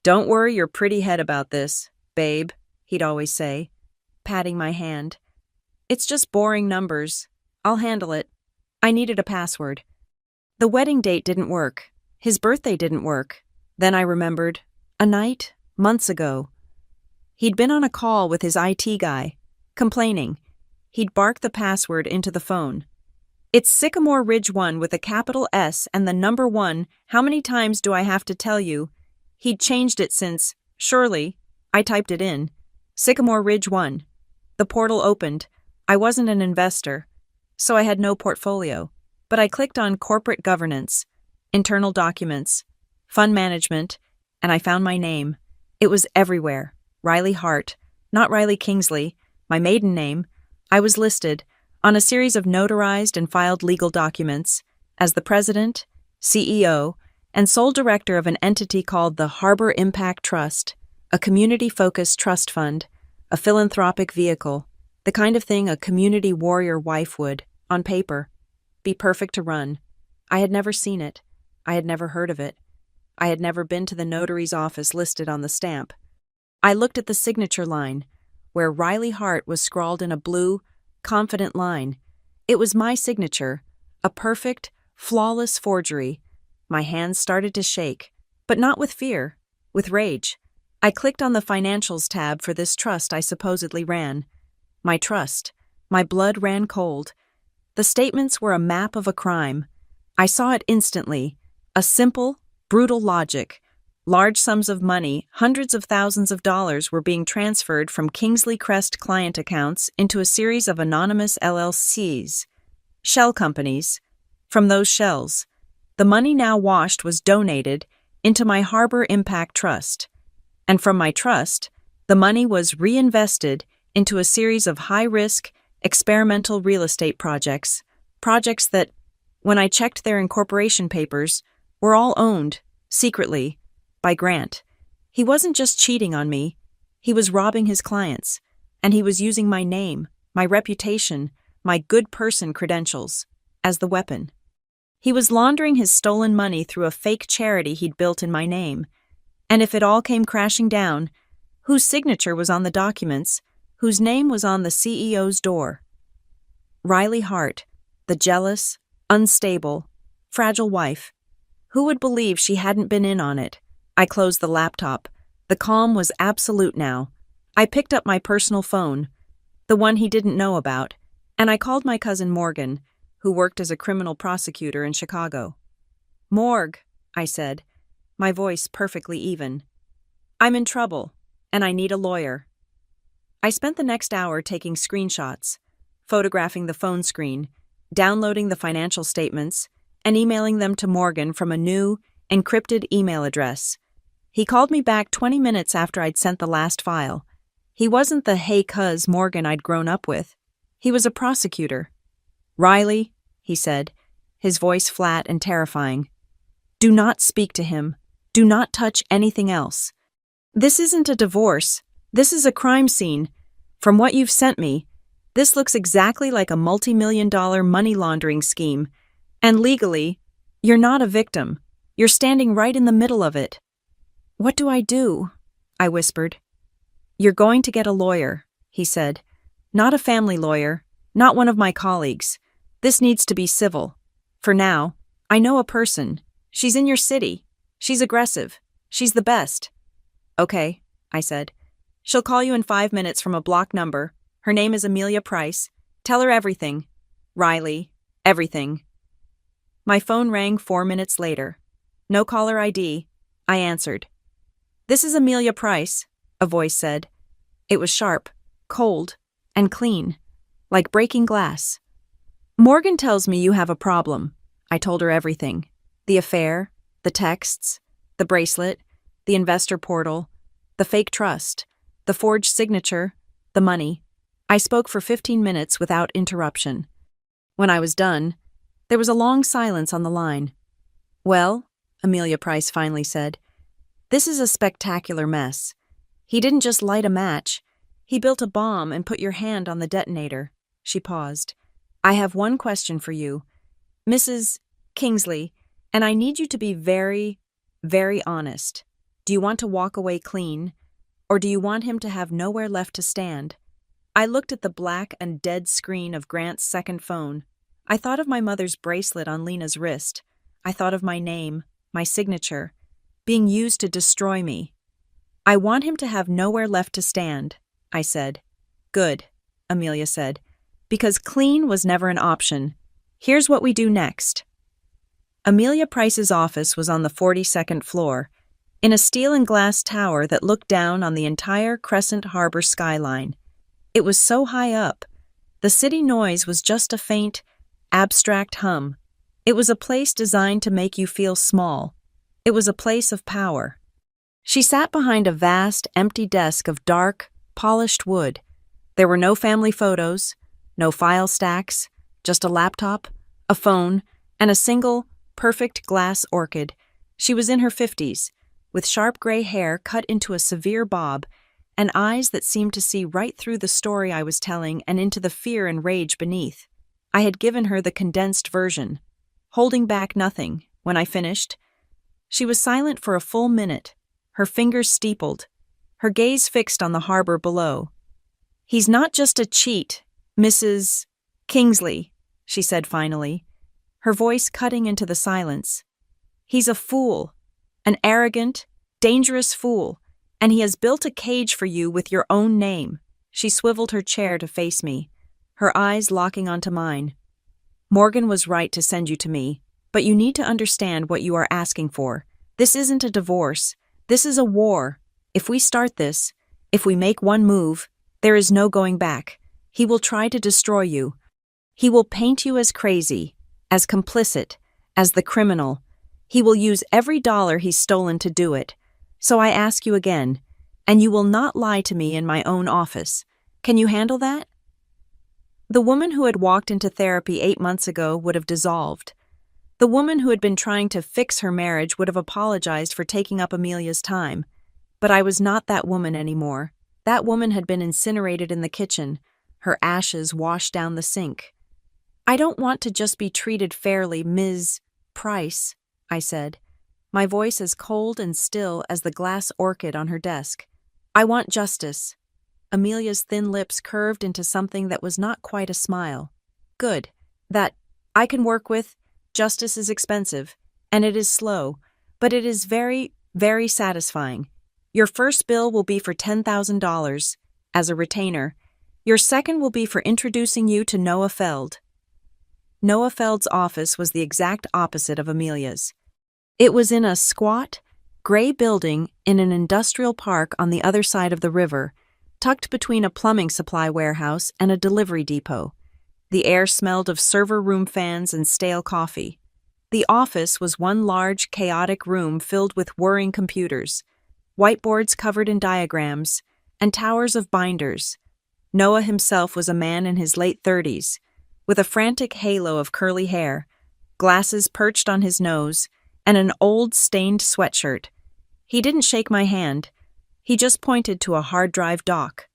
Don't worry your pretty head about this, babe, he'd always say, patting my hand. It's just boring numbers. I'll handle it. I needed a password. The wedding date didn't work. His birthday didn't work. Then I remembered, a night, months ago. He'd been on a call with his IT guy, complaining. He'd barked the password into the phone. It's Sycamore Ridge 1 with a capital S and the number 1. How many times do I have to tell you? He'd changed it since, surely, I typed it in. Sycamore Ridge 1. The portal opened. I wasn't an investor, so I had no portfolio. But I clicked on corporate governance, internal documents, fund management, and I found my name. It was everywhere. Riley Hart, not Riley Kingsley, my maiden name. I was listed, on a series of notarized and filed legal documents, as the president, CEO, and sole director of an entity called the Harbor Impact Trust, a community-focused trust fund, a philanthropic vehicle, the kind of thing a community warrior wife would, on paper, be perfect to run. I had never seen it. I had never heard of it. I had never been to the notary's office listed on the stamp. I looked at the signature line, where Riley Hart was scrawled in a blue, confident line. It was my signature, a perfect, flawless forgery. My hands started to shake, but not with fear, with rage. I clicked on the Financials tab for this trust I supposedly ran. My trust. My blood ran cold. The statements were a map of a crime. I saw it instantly. A simple, brutal logic. Large sums of money, hundreds of thousands of dollars, were being transferred from Kingsley Crest client accounts into a series of anonymous LLCs, shell companies. From those shells, the money now washed was donated into my Harbor Impact Trust. And from my trust, the money was reinvested into a series of high-risk, experimental real estate projects that, when I checked their incorporation papers, were all owned, secretly, by Grant. He wasn't just cheating on me, he was robbing his clients, and he was using my name, my reputation, my good person credentials, as the weapon. He was laundering his stolen money through a fake charity he'd built in my name, and if it all came crashing down, whose signature was on the documents, whose name was on the CEO's door? Riley Hart, the jealous, unstable, fragile wife. Who would believe she hadn't been in on it? I closed the laptop. The calm was absolute now. I picked up my personal phone, the one he didn't know about, and I called my cousin Morgan, who worked as a criminal prosecutor in Chicago. "Morg," I said, my voice perfectly even. "I'm in trouble, and I need a lawyer." I spent the next hour taking screenshots, photographing the phone screen, downloading the financial statements, and emailing them to Morgan from a new, encrypted email address. He called me back 20 minutes after I'd sent the last file. He wasn't the "hey cuz" Morgan I'd grown up with. He was a prosecutor. "Riley," he said, his voice flat and terrifying, "do not speak to him. Do not touch anything else. This isn't a divorce. This is a crime scene. From what you've sent me, this looks exactly like a multi-million-dollar money laundering scheme. And legally, you're not a victim. You're standing right in the middle of it." "What do I do?" I whispered. "You're going to get a lawyer," he said. "Not a family lawyer, not one of my colleagues. This needs to be civil. For now, I know a person. She's in your city. She's aggressive. She's the best." "Okay," I said. "She'll call you in 5 minutes from a block number. Her name is Amelia Price. Tell her everything. Riley, everything." My phone rang 4 minutes later. No caller ID. I answered. "This is Amelia Price," a voice said. It was sharp, cold, and clean, like breaking glass. "Morgan tells me you have a problem." I told her everything. The affair, the texts, the bracelet, the investor portal, the fake trust, the forged signature, the money. I spoke for 15 minutes without interruption. When I was done, there was a long silence on the line. "Well," Amelia Price finally said, "this is a spectacular mess. He didn't just light a match. He built a bomb and put your hand on the detonator." She paused. "I have one question for you, Mrs. Kingsley, and I need you to be very, very honest. Do you want to walk away clean, or do you want him to have nowhere left to stand?" I looked at the black and dead screen of Grant's second phone. I thought of my mother's bracelet on Lena's wrist. I thought of my name, my signature, being used to destroy me. "I want him to have nowhere left to stand," I said. "Good," Amelia said, "because clean was never an option. Here's what we do next." Amelia Price's office was on the 42nd floor, in a steel and glass tower that looked down on the entire Crescent Harbor skyline. It was so high up, the city noise was just a faint, abstract hum. It was a place designed to make you feel small. It was a place of power. She sat behind a vast, empty desk of dark, polished wood. There were no family photos, no file stacks, just a laptop, a phone, and a single, perfect glass orchid. She was in her 50s, with sharp gray hair cut into a severe bob, and eyes that seemed to see right through the story I was telling and into the fear and rage beneath. I had given her the condensed version, holding back nothing. When I finished, She was silent for a full minute, her fingers steepled, her gaze fixed on the harbor below. "He's not just a cheat, Mrs. Kingsley," she said finally, her voice cutting into the silence. "He's a fool, an arrogant, dangerous fool, and he has built a cage for you with your own name." She swiveled her chair to face me, her eyes locking onto mine. "Morgan was right to send you to me, but you need to understand what you are asking for. This isn't a divorce. This is a war. If we start this, if we make one move, there is no going back. He will try to destroy you. He will paint you as crazy, as complicit, as the criminal. He will use every dollar he's stolen to do it. So I ask you again, and you will not lie to me in my own office. Can you handle that?" The woman who had walked into therapy 8 months ago would have dissolved. The woman who had been trying to fix her marriage would have apologized for taking up Amelia's time. But I was not that woman anymore. That woman had been incinerated in the kitchen, her ashes washed down the sink. "I don't want to just be treated fairly, Ms. Price," I said, my voice as cold and still as the glass orchid on her desk. "I want justice." Amelia's thin lips curved into something that was not quite a smile. "Good. That I can work with. Justice is expensive, and it is slow, but it is very, very satisfying. Your first bill will be for $10,000 as a retainer. Your second will be for introducing you to Noah Feld." Noah Feld's office was the exact opposite of Amelia's. It was in a squat, gray building in an industrial park on the other side of the river, tucked between a plumbing supply warehouse and a delivery depot. The air smelled of server room fans and stale coffee. The office was one large, chaotic room filled with whirring computers, whiteboards covered in diagrams, and towers of binders. Noah himself was a man in his late 30s, with a frantic halo of curly hair, glasses perched on his nose, and an old, stained sweatshirt. He didn't shake my hand. He just pointed to a hard drive dock.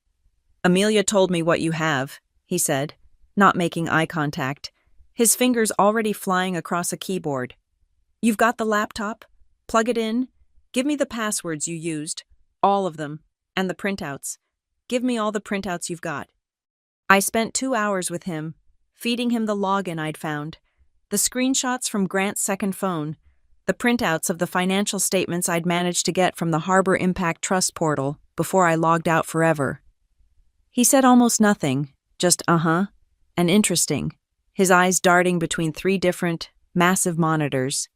"Amelia told me what you have," he said, not making eye contact, his fingers already flying across a keyboard. "You've got the laptop? Plug it in. Give me the passwords you used, all of them, and the printouts. Give me all the printouts you've got." I spent 2 hours with him, feeding him the login I'd found, the screenshots from Grant's second phone, the printouts of the financial statements I'd managed to get from the Harbor Impact Trust portal before I logged out forever. He said almost nothing, just and interesting, his eyes darting between 3 different, massive monitors.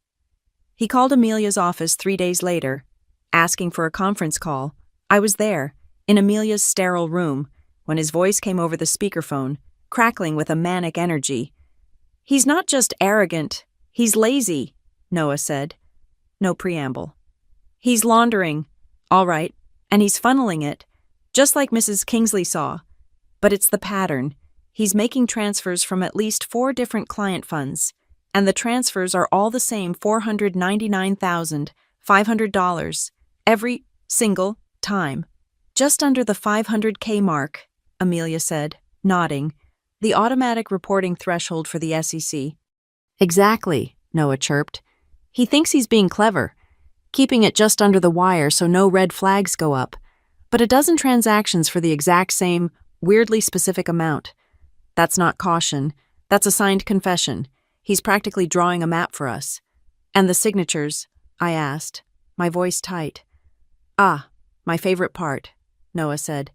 He called Amelia's office 3 days later, asking for a conference call. I was there, in Amelia's sterile room, when his voice came over the speakerphone, crackling with a manic energy. "He's not just arrogant, he's lazy," Noah said. No preamble. "He's laundering, all right, and he's funneling it, just like Mrs. Kingsley saw. But it's the pattern. He's making transfers from at least 4 different client funds, and the transfers are all the same $499,500 every single time." "Just under the $500K mark," Amelia said, nodding, "the automatic reporting threshold for the SEC. "Exactly," Noah chirped. "He thinks he's being clever, keeping it just under the wire so no red flags go up, but a dozen transactions for the exact same, weirdly specific amount. That's not caution, that's a signed confession. He's practically drawing a map for us." "And the signatures?" I asked, my voice tight. "Ah, my favorite part," Noah said.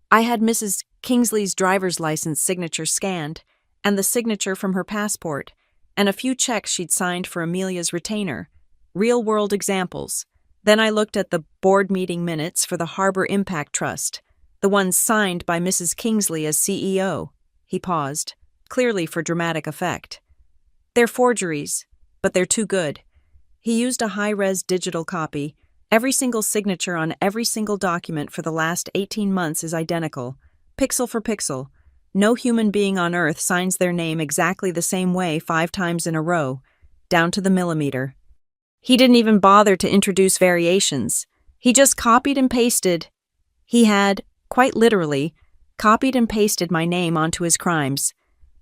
"I had Mrs. Kingsley's driver's license signature scanned, and the signature from her passport, and a few checks she'd signed for Amelia's retainer, real-world examples. Then I looked at the board meeting minutes for the Harbor Impact Trust, the ones signed by Mrs. Kingsley as CEO. He paused, clearly for dramatic effect. "They're forgeries, but they're too good." He used a high-res digital copy. "Every single signature on every single document for the last 18 months is identical, pixel for pixel. No human being on Earth signs their name exactly the same way 5 times in a row, down to the millimeter." He didn't even bother to introduce variations. He just copied and pasted. He had, quite literally, copied and pasted my name onto his crimes.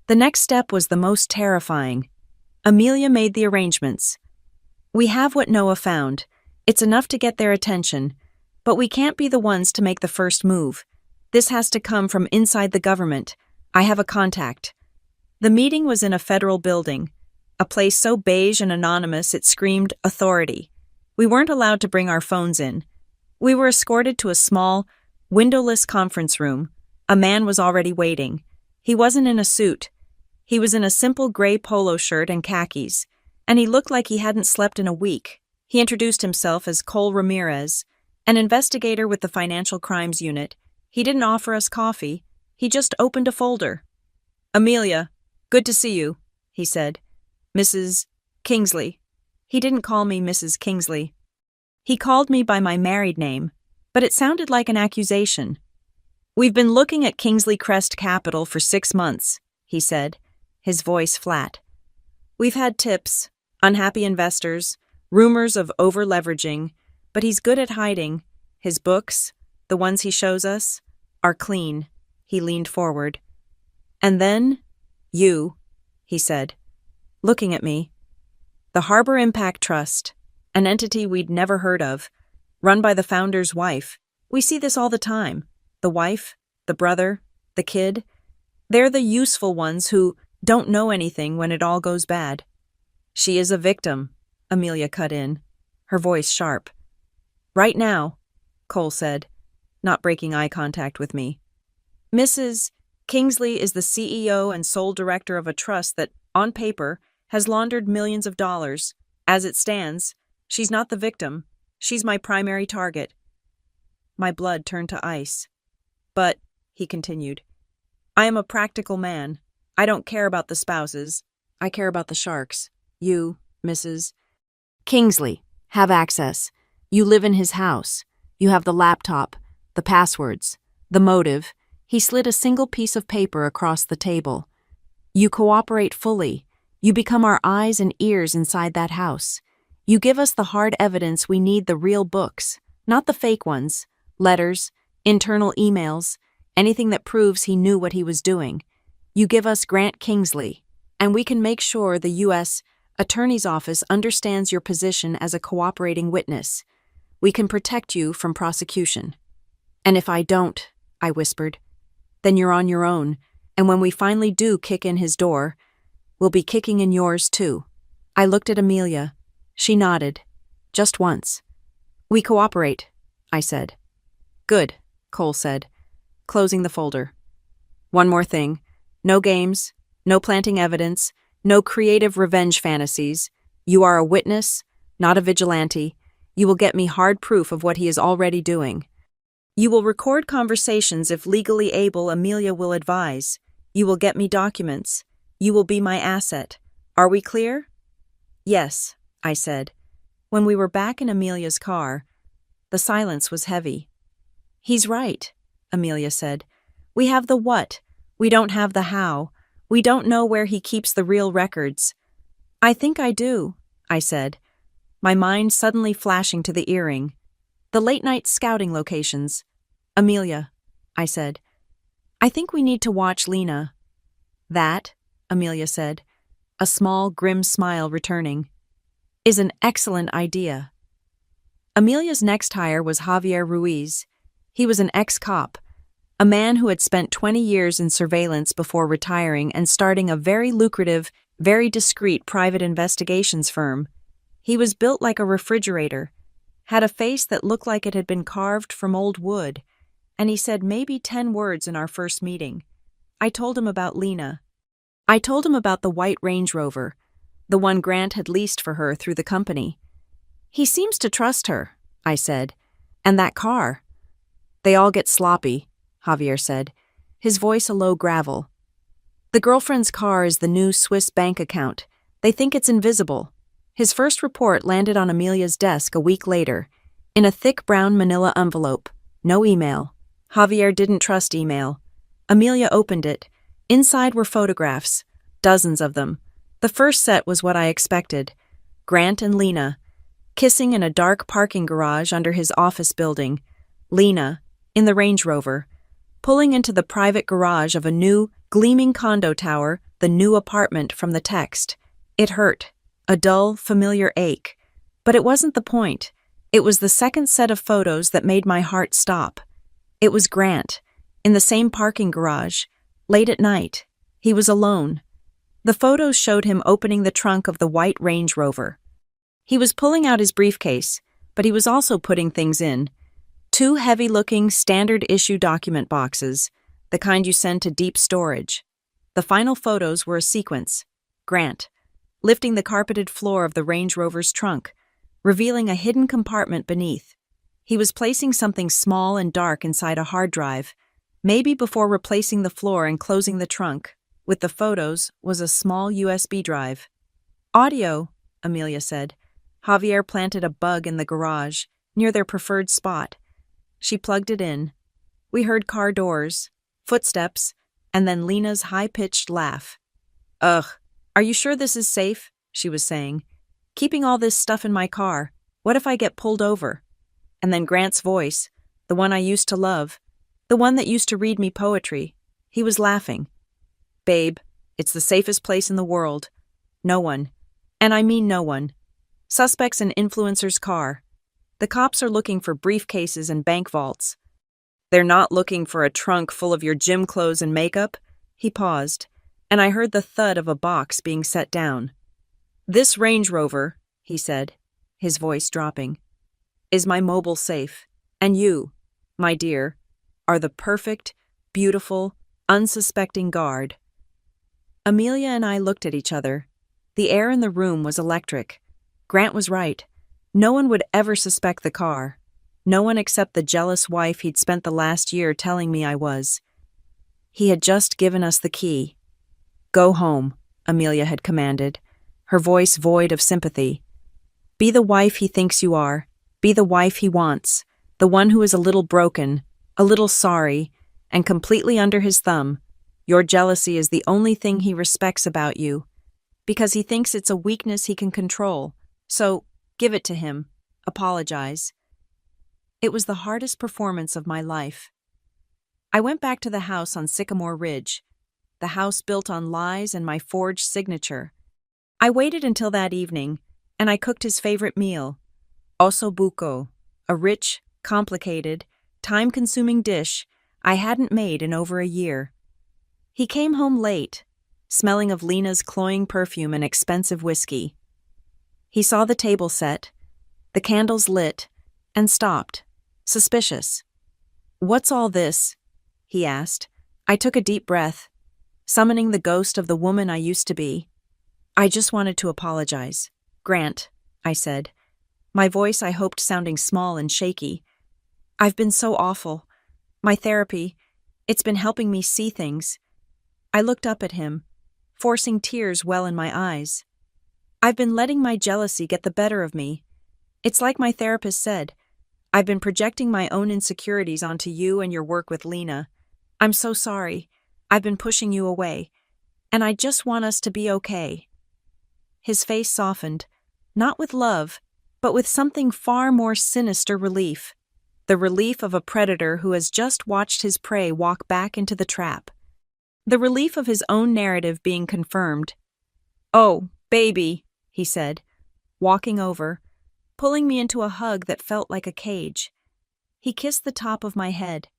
The next step was the most terrifying. Amelia made the arrangements. We have what Noah found. It's enough to get their attention, but we can't be the ones to make the first move. This has to come from inside the government. I have a contact. The meeting was in a federal building, a place so beige and anonymous it screamed authority. We weren't allowed to bring our phones in. We were escorted to a small, windowless conference room. A man was already waiting. He wasn't in a suit. He was in a simple gray polo shirt and khakis, and he looked like he hadn't slept in a week. He introduced himself as Cole Ramirez, an investigator with the Financial Crimes Unit. He didn't offer us coffee. He just opened a folder. "Amelia, good to see you," he said. "Mrs. Kingsley." He didn't call me Mrs. Kingsley. He called me by my married name, but it sounded like an accusation. "We've been looking at Kingsley Crest Capital for 6 months," he said, his voice flat. "We've had tips, unhappy investors, rumors of over-leveraging, but he's good at hiding. His books, the ones he shows us, are clean." He leaned forward. "And then, you," he said, looking at me. "The Harbor Impact Trust, an entity we'd never heard of, run by the founder's wife. We see this all the time. The wife, the brother, the kid. They're the useful ones who don't know anything when it all goes bad." "She is a victim," Amelia cut in, her voice sharp. "Right now," Cole said, not breaking eye contact with me. "Mrs. Kingsley is the CEO and sole director of a trust that, on paper, has laundered millions of dollars. As it stands, she's not the victim. She's my primary target." My blood turned to ice. "But," he continued, "I am a practical man. I don't care about the spouses. I care about the sharks. You, Mrs. Kingsley, have access. You live in his house. You have the laptop, the passwords, the motive." He slid a single piece of paper across the table. "You cooperate fully. You become our eyes and ears inside that house. You give us the hard evidence we need, the real books, not the fake ones, letters, internal emails, anything that proves he knew what he was doing. You give us Grant Kingsley, and we can make sure the U.S. Attorney's Office understands your position as a cooperating witness. We can protect you from prosecution." "And if I don't," I whispered, "then you're on your own, and when we finally do kick in his door, we'll be kicking in yours too." I looked at Amelia. She nodded, just once. "We cooperate," I said. "Good," Cole said, closing the folder. "One more thing. No games, no planting evidence, no creative revenge fantasies. You are a witness, not a vigilante. You will get me hard proof of what he is already doing. You will record conversations if legally able. Amelia will advise. You will get me documents. You will be my asset. Are we clear?" "Yes," I said. When we were back in Amelia's car, the silence was heavy. "He's right," Amelia said. "We have the what. We don't have the how. We don't know where he keeps the real records." "I think I do," I said, my mind suddenly flashing to the earring. "The late-night scouting locations." "Amelia," I said, "I think we need to watch Lena." "That," Amelia said, a small, grim smile returning, "is an excellent idea." Amelia's next hire was Javier Ruiz. He was an ex-cop, a man who had spent 20 years in surveillance before retiring and starting a very lucrative, very discreet private investigations firm. He was built like a refrigerator, had a face that looked like it had been carved from old wood, and he said maybe 10 words in our first meeting. I told him about Lena. I told him about the white Range Rover, the one Grant had leased for her through the company. "He seems to trust her," I said. "And that car." "They all get sloppy," Javier said, his voice a low gravel. "The girlfriend's car is the new Swiss bank account. They think it's invisible." His first report landed on Amelia's desk a week later, in a thick brown manila envelope. No email. Javier didn't trust email. Amelia opened it. Inside were photographs, dozens of them. The first set was what I expected. Grant and Lena, kissing in a dark parking garage under his office building. Lena, in the Range Rover, pulling into the private garage of a new, gleaming condo tower, the new apartment from the text. It hurt. A dull, familiar ache. But it wasn't the point. It was the second set of photos that made my heart stop. It was Grant, in the same parking garage, late at night. He was alone. The photos showed him opening the trunk of the white Range Rover. He was pulling out his briefcase, but he was also putting things in. 2 heavy-looking, standard-issue document boxes, the kind you send to deep storage. The final photos were a sequence. Grant, lifting the carpeted floor of the Range Rover's trunk, revealing a hidden compartment beneath. He was placing something small and dark inside a hard drive. Maybe before replacing the floor and closing the trunk, with the photos, was a small USB drive. Audio, Amelia said. Javier planted a bug in the garage, near their preferred spot. She plugged it in. We heard car doors, footsteps, and then Lena's high-pitched laugh. Ugh, are you sure this is safe? She was saying. Keeping all this stuff in my car. What if I get pulled over? And then Grant's voice, the one I used to love, the one that used to read me poetry. He was laughing. Babe, it's the safest place in the world. No one. And I mean no one. Suspects in influencer's car. The cops are looking for briefcases and bank vaults. They're not looking for a trunk full of your gym clothes and makeup? He paused, and I heard the thud of a box being set down. This Range Rover, he said, his voice dropping, is my mobile safe. And you, my dear, are the perfect, beautiful, unsuspecting guard. Amelia and I looked at each other. The air in the room was electric. Grant was right. No one would ever suspect the car. No one except the jealous wife he'd spent the last year telling me I was. He had just given us the key. Go home, Amelia had commanded, her voice void of sympathy. Be the wife he thinks you are. Be the wife he wants. The one who is a little broken, a little sorry, and completely under his thumb. Your jealousy is the only thing he respects about you, because he thinks it's a weakness he can control. So, give it to him. Apologize. It was the hardest performance of my life. I went back to the house on Sycamore Ridge, the house built on lies and my forged signature. I waited until that evening, and I cooked his favorite meal, osso buco, a rich, complicated, time-consuming dish I hadn't made in over a year. He came home late, smelling of Lena's cloying perfume and expensive whiskey. He saw the table set, the candles lit, and stopped, suspicious. What's all this? He asked. I took a deep breath, summoning the ghost of the woman I used to be. I just wanted to apologize. Grant, I said, my voice I hoped sounding small and shaky. I've been so awful. My therapy, it's been helping me see things. I looked up at him, forcing tears well in my eyes. I've been letting my jealousy get the better of me. It's like my therapist said, I've been projecting my own insecurities onto you and your work with Lena. I'm so sorry. I've been pushing you away. And I just want us to be okay. His face softened, not with love, but with something far more sinister relief. The relief of a predator who has just watched his prey walk back into the trap. The relief of his own narrative being confirmed. Oh, baby, he said, walking over, pulling me into a hug that felt like a cage. He kissed the top of my head.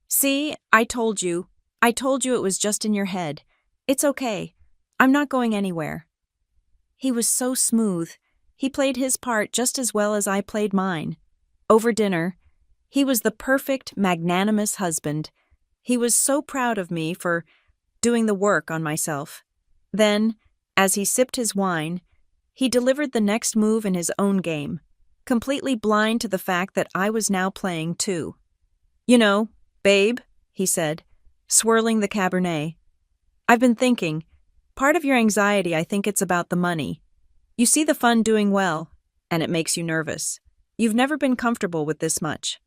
See, I told you it was just in your head. It's okay. I'm not going anywhere. He was so smooth. He played his part just as well as I played mine. Over dinner, he was the perfect, magnanimous husband. He was so proud of me for doing the work on myself. Then, as he sipped his wine, he delivered the next move in his own game, completely blind to the fact that I was now playing too. You know, babe, he said, swirling the Cabernet. I've been thinking, part of your anxiety, I think it's about the money. You see the fund doing well, and it makes you nervous. You've never been comfortable with this much.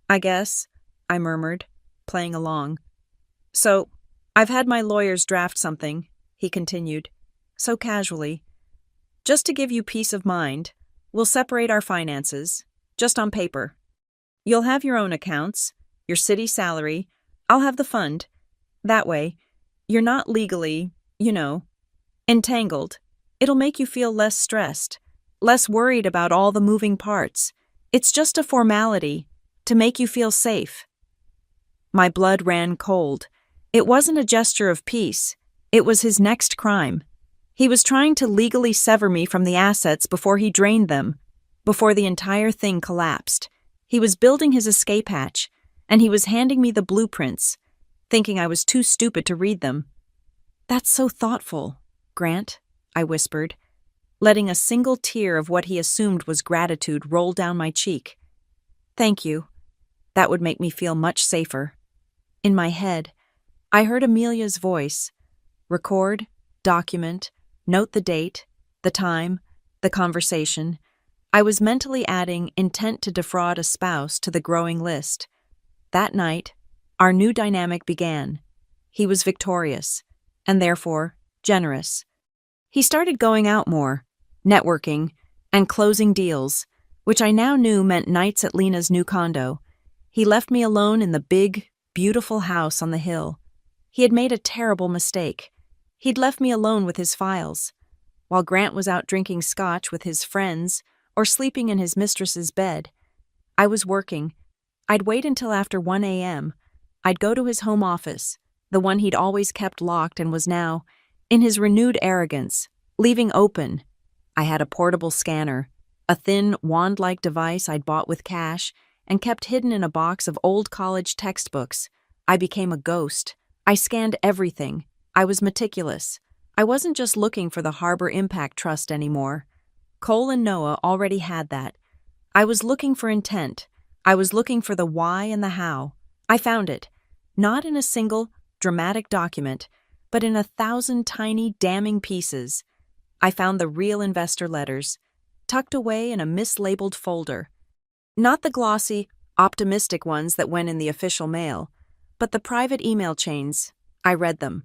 I guess, I murmured, playing along. So, I've had my lawyers draft something, he continued, so casually. Just to give you peace of mind, we'll separate our finances, just on paper. You'll have your own accounts, your city salary, I'll have the fund. That way, you're not legally, entangled. It'll make you feel less stressed. less worried about all the moving parts. It's just a formality to make you feel safe. My blood ran cold. It wasn't a gesture of peace. It was his next crime. He was trying to legally sever me from the assets before he drained them, before the entire thing collapsed. He was building his escape hatch, and he was handing me the blueprints, thinking I was too stupid to read them. "That's so thoughtful, Grant," I whispered, letting a single tear of what he assumed was gratitude roll down my cheek. "Thank you. That would make me feel much safer." In my head, I heard Amelia's voice. Record, document, note the date, the time, the conversation. I was mentally adding intent to defraud a spouse to the growing list. That night, our new dynamic began. He was victorious, and therefore generous. He started going out more, networking, and closing deals, which I now knew meant nights at Lena's new condo. He left me alone in the big, beautiful house on the hill. He had made a terrible mistake. He'd left me alone with his files. While Grant was out drinking scotch with his friends or sleeping in his mistress's bed, I was working. I'd wait until after 1 a.m. I'd go to his home office, the one he'd always kept locked and was now, in his renewed arrogance, leaving open. I had a portable scanner, a thin, wand-like device I'd bought with cash and kept hidden in a box of old college textbooks. I became a ghost. I scanned everything. I was meticulous. I wasn't just looking for the Harbor Impact Trust anymore. Cole and Noah already had that. I was looking for intent. I was looking for the why and the how. I found it, not in a single, dramatic document, but in 1,000 tiny, damning pieces. I found the real investor letters, tucked away in a mislabeled folder. Not the glossy, optimistic ones that went in the official mail, but the private email chains. I read them,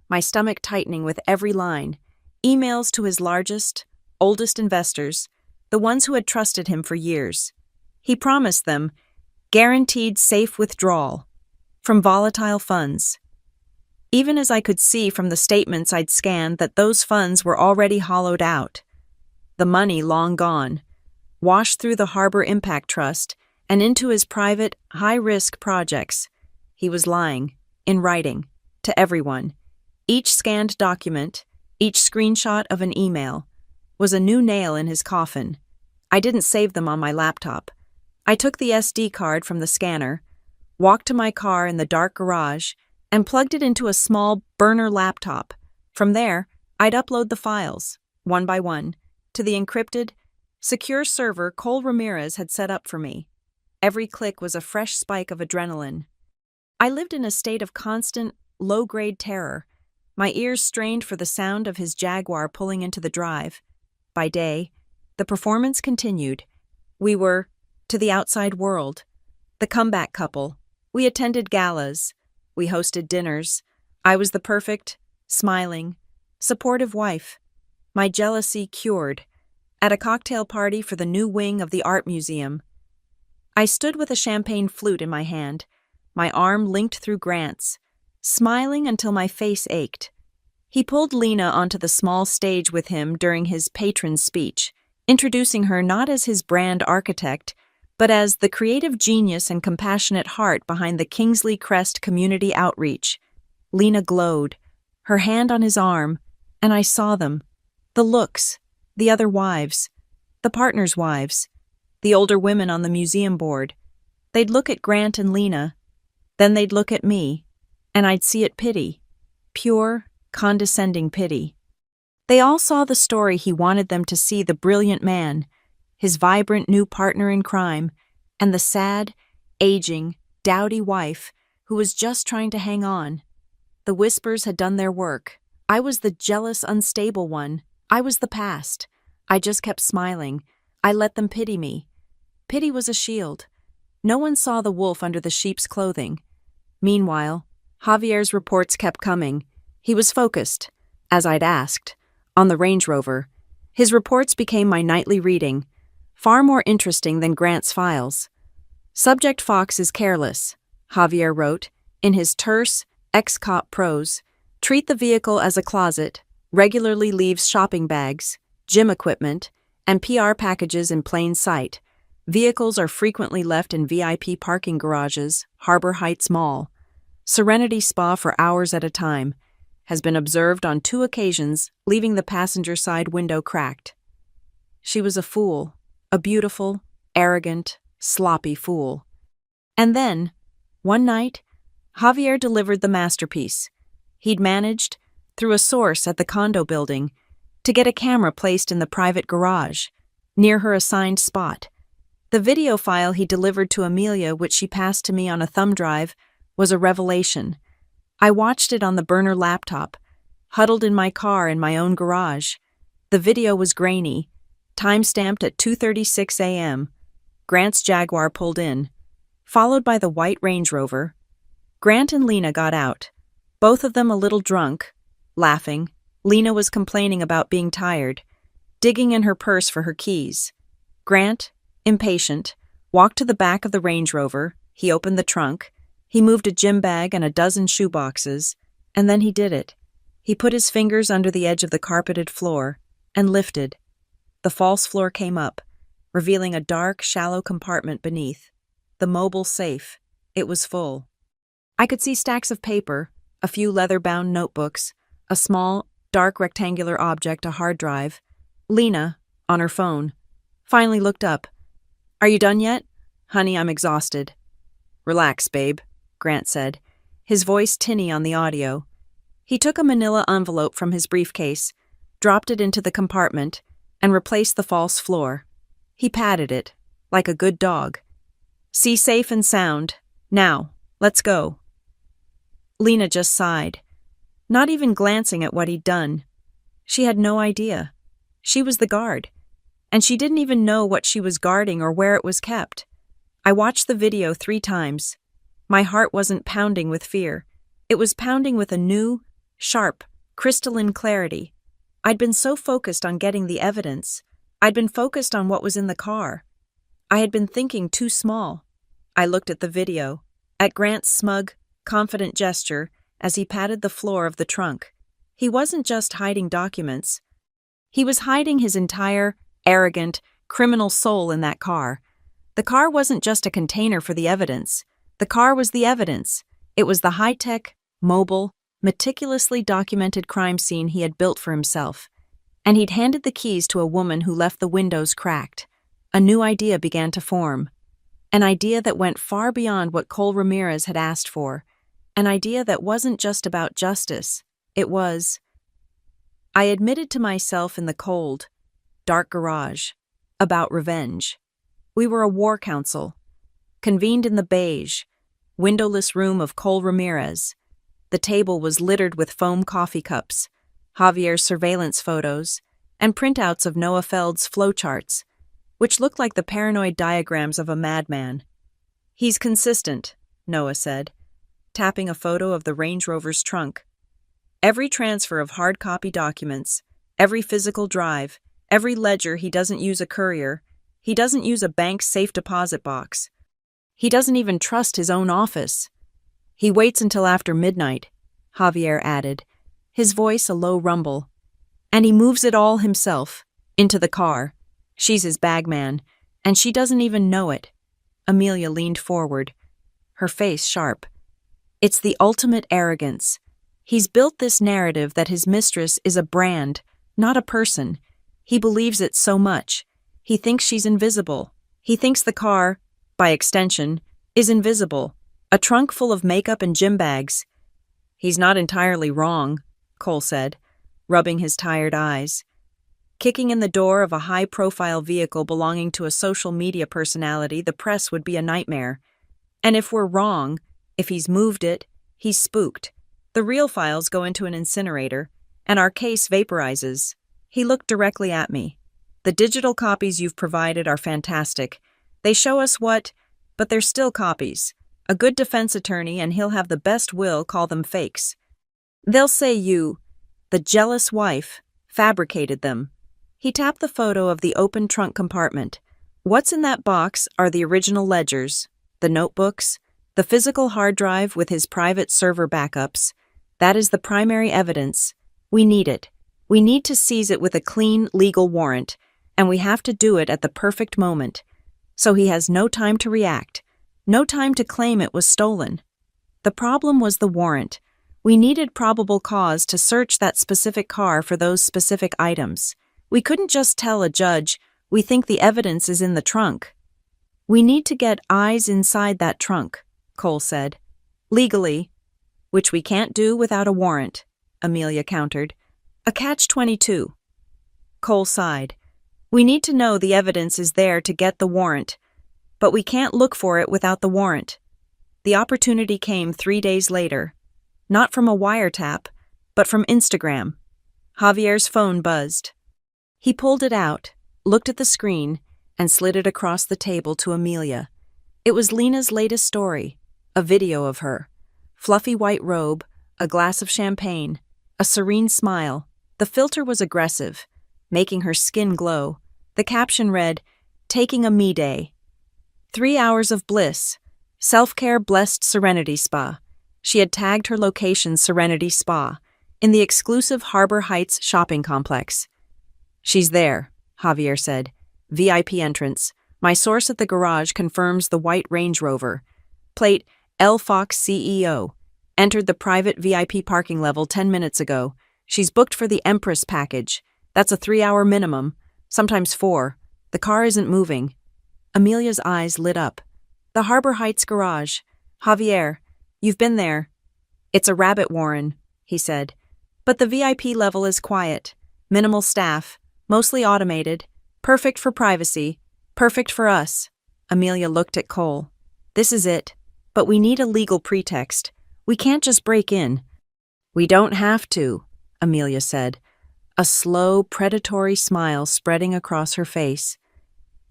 my stomach tightening with every line. Emails to his largest, oldest investors, the ones who had trusted him for years. He promised them guaranteed safe withdrawal from volatile funds. Even as I could see from the statements I'd scanned that those funds were already hollowed out. The money long gone, washed through the Harbor Impact Trust and into his private, high-risk projects. He was lying, in writing, to everyone. Each scanned document, each screenshot of an email, was a new nail in his coffin. I didn't save them on my laptop. I took the SD card from the scanner, walked to my car in the dark garage, and plugged it into a small burner laptop. From there, I'd upload the files, one by one, to the encrypted, secure server Cole Ramirez had set up for me. Every click was a fresh spike of adrenaline. I lived in a state of constant, low-grade terror, my ears strained for the sound of his Jaguar pulling into the drive. By day, the performance continued. We were, to the outside world, the comeback couple. We attended galas. We hosted dinners. I was the perfect, smiling, supportive wife. My jealousy cured. At a cocktail party for the new wing of the art museum, I stood with a champagne flute in my hand, my arm linked through Grant's, smiling until my face ached. He pulled Lena onto the small stage with him during his patron's speech, introducing her not as his brand architect, but as the creative genius and compassionate heart behind the Kingsley Crest Community Outreach. Lena glowed, her hand on his arm, and I saw them. The looks, the other wives, the partners' wives, the older women on the museum board. They'd look at Grant and Lena, then they'd look at me, and I'd see it pity, pure, condescending pity. They all saw the story he wanted them to see: the brilliant man, his vibrant new partner in crime, and the sad, aging, dowdy wife who was just trying to hang on. The whispers had done their work. I was the jealous, unstable one. I was the past. I just kept smiling. I let them pity me. Pity was a shield. No one saw the wolf under the sheep's clothing. Meanwhile, Javier's reports kept coming. He was focused, as I'd asked, on the Range Rover. His reports became my nightly reading, far more interesting than Grant's files. Subject Fox is careless, Javier wrote, in his terse, ex-cop prose. Treat the vehicle as a closet, regularly leaves shopping bags, gym equipment, And PR packages in plain sight. Vehicles are frequently left in VIP parking garages, Harbor Heights Mall. Serenity Spa for hours at a time. Has been observed on 2 occasions, leaving the passenger side window cracked. She was a fool, a beautiful, arrogant, sloppy fool. And then, one night, Javier delivered the masterpiece. He'd managed, through a source at the condo building, to get a camera placed in the private garage, near her assigned spot. The video file he delivered to Amelia, which she passed to me on a thumb drive, was a revelation. I watched it on the burner laptop, huddled in my car in my own garage. The video was grainy, time-stamped at 2:36 a.m. Grant's Jaguar pulled in, followed by the white Range Rover. Grant and Lena got out, both of them a little drunk, laughing. Lena was complaining about being tired, digging in her purse for her keys. Grant, impatient, walked to the back of the Range Rover. He opened the trunk. He moved a gym bag and a dozen shoe boxes, and then he did it. He put his fingers under the edge of the carpeted floor and lifted. The false floor came up, revealing a dark, shallow compartment beneath. The mobile safe. It was full. I could see stacks of paper, a few leather-bound notebooks, a small, dark rectangular object, a hard drive. Lena, on her phone, finally looked up. "Are you done yet?" "Honey, I'm exhausted." "Relax, babe," Grant said, his voice tinny on the audio. He took a manila envelope from his briefcase, dropped it into the compartment, and replaced the false floor. He patted it, like a good dog. "See safe and sound. Now, let's go." Lena just sighed, not even glancing at what he'd done. She had no idea. She was the guard, and she didn't even know what she was guarding or where it was kept. I watched the video 3 times. My heart wasn't pounding with fear. It was pounding with a new, sharp, crystalline clarity. I'd been so focused on getting the evidence. I'd been focused on what was in the car. I had been thinking too small. I looked at the video, at Grant's smug, confident gesture as he patted the floor of the trunk. He wasn't just hiding documents. He was hiding his entire, arrogant, criminal soul in that car. The car wasn't just a container for the evidence. The car was the evidence. It was the high-tech, mobile, meticulously documented crime scene he had built for himself. And he'd handed the keys to a woman who left the windows cracked. A new idea began to form. An idea that went far beyond what Cole Ramirez had asked for. An idea that wasn't just about justice. It was... I admitted to myself in the cold, dark garage, about revenge. We were a war council, convened in the beige, windowless room of Cole Ramirez. The table was littered with foam coffee cups, Javier's surveillance photos, and printouts of Noah Feld's flowcharts, which looked like the paranoid diagrams of a madman. "He's consistent," Noah said, tapping a photo of the Range Rover's trunk. "Every transfer of hard copy documents, every physical drive, every ledger, he doesn't use a courier. He doesn't use a bank's safe deposit box. He doesn't even trust his own office. He waits until after midnight," Javier added, his voice a low rumble. "And he moves it all himself, into the car. She's his bagman, and she doesn't even know it." Amelia leaned forward, her face sharp. "It's the ultimate arrogance. He's built this narrative that his mistress is a brand, not a person. He believes it so much. He thinks she's invisible. He thinks the car, by extension, is invisible. A trunk full of makeup and gym bags." "He's not entirely wrong," Cole said, rubbing his tired eyes. Kicking in the door of a high-profile vehicle belonging to a social media personality, the press would be a nightmare. And if we're wrong, if he's moved it, he's spooked. The real files go into an incinerator, and our case vaporizes. He looked directly at me. "The digital copies you've provided are fantastic. They show us what, but they're still copies. A good defense attorney, and he'll have the best will, call them fakes. They'll say you, the jealous wife, fabricated them." He tapped the photo of the open trunk compartment. "What's in that box are the original ledgers, the notebooks, the physical hard drive with his private server backups. That is the primary evidence. We need it. We need to seize it with a clean, legal warrant. and we have to do it at the perfect moment. So he has no time to react, no time to claim it was stolen. The problem was the warrant. We needed probable cause to search that specific car for those specific items. We couldn't just tell a judge, "We think the evidence is in the trunk." "We need to get eyes inside that trunk," Cole said. "Legally." "Which we can't do without a warrant," Amelia countered. "A catch-22. Cole sighed. "We need to know the evidence is there to get the warrant, but we can't look for it without the warrant." The opportunity came 3 days later. Not from a wiretap, but from Instagram. Javier's phone buzzed. He pulled it out, looked at the screen, and slid it across the table to Amelia. It was Lena's latest story, a video of her. Fluffy white robe, a glass of champagne, a serene smile. The filter was aggressive, making her skin glow. The caption read, "Taking a me day." 3 hours of bliss. Self-care blessed Serenity Spa. She had tagged her location Serenity Spa, in the exclusive Harbor Heights shopping complex. "She's there," Javier said. "VIP entrance. My source at the garage confirms the white Range Rover. Plate L. Fox CEO. Entered the private VIP parking level 10 minutes ago. She's booked for the Empress package. That's a 3-hour minimum, sometimes 4. The car isn't moving." Amelia's eyes lit up. "The Harbor Heights garage. Javier, you've been there." "It's a rabbit warren," he said. "But the VIP level is quiet. Minimal staff, mostly automated. Perfect for privacy. Perfect for us." Amelia looked at Cole. "This is it. But we need a legal pretext. We can't just break in." "We don't have to," Amelia said, a slow, predatory smile spreading across her face.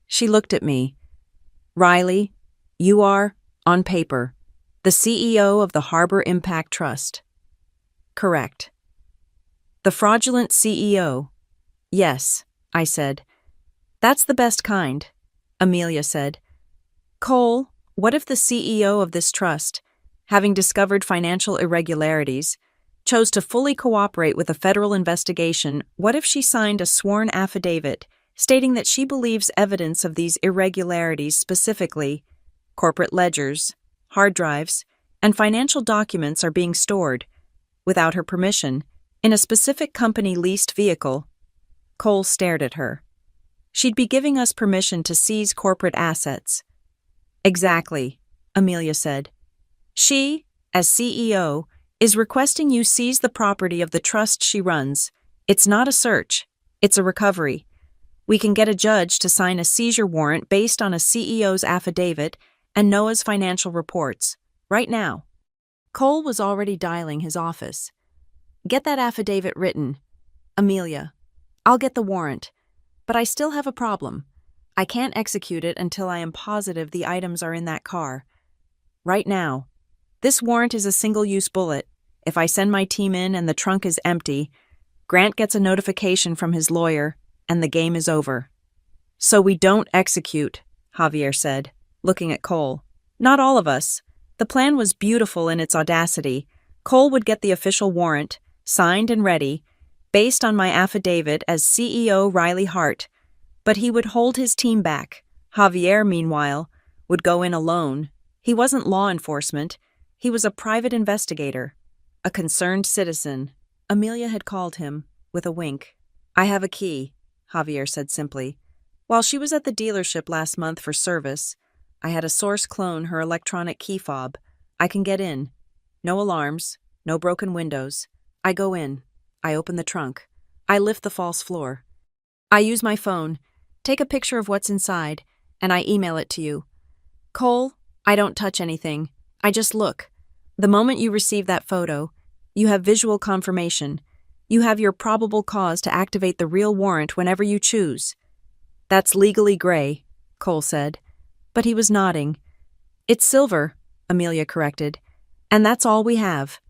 She looked at me. "Riley, you are, on paper, the CEO of the Harbor Impact Trust." "Correct." "The fraudulent CEO." "Yes," I said. "That's the best kind," Amelia said. "Cole, what if the CEO of this trust, having discovered financial irregularities, chose to fully cooperate with a federal investigation? What if she signed a sworn affidavit stating that she believes evidence of these irregularities, specifically corporate ledgers, hard drives, and financial documents, are being stored, without her permission, in a specific company-leased vehicle?" Cole stared at her. "She'd be giving us permission to seize corporate assets." "Exactly," Amelia said. "She, as CEO, is requesting you seize the property of the trust she runs. It's not a search, it's a recovery. We can get a judge to sign a seizure warrant based on a CEO's affidavit and Noah's financial reports, right now." Cole was already dialing his office. "Get that affidavit written. Amelia, I'll get the warrant. But I still have a problem. I can't execute it until I am positive the items are in that car. Right now. This warrant is a single-use bullet. If I send my team in and the trunk is empty, Grant gets a notification from his lawyer, and the game is over." "So we don't execute," Javier said, looking at Cole. "Not all of us. The plan was beautiful in its audacity. Cole would get the official warrant, signed and ready, based on my affidavit as CEO Riley Hart, but he would hold his team back. Javier, meanwhile, would go in alone. He wasn't law enforcement. He was a private investigator, a concerned citizen. Amelia had called him, with a wink. "I have a key," Javier said simply. "While she was at the dealership last month for service, I had a source clone her electronic key fob. I can get in. No alarms, no broken windows. I go in. I open the trunk. I lift the false floor. I use my phone, take a picture of what's inside, and I email it to you. Cole, I don't touch anything. I just look. The moment you receive that photo, you have visual confirmation. You have your probable cause to activate the real warrant whenever you choose." "That's legally gray," Cole said. But he was nodding. "It's silver," Amelia corrected. "And that's all we have."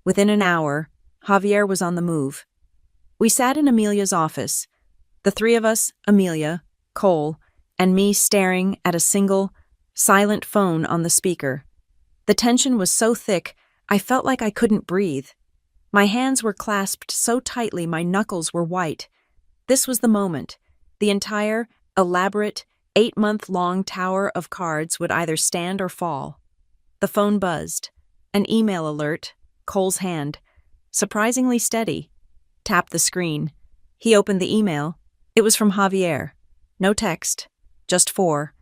Within an hour, Javier was on the move. We sat in Amelia's office, the three of us, Amelia, Cole, and me, staring at a single, silent phone on the speaker. The tension was so thick, I felt like I couldn't breathe. My hands were clasped so tightly my knuckles were white. This was the moment, The entire, elaborate, 8-month-long tower of cards would either stand or fall. The phone buzzed. An email alert, Cole's hand, surprisingly steady, tapped the screen. He opened the email. It was from Javier. No text, just 4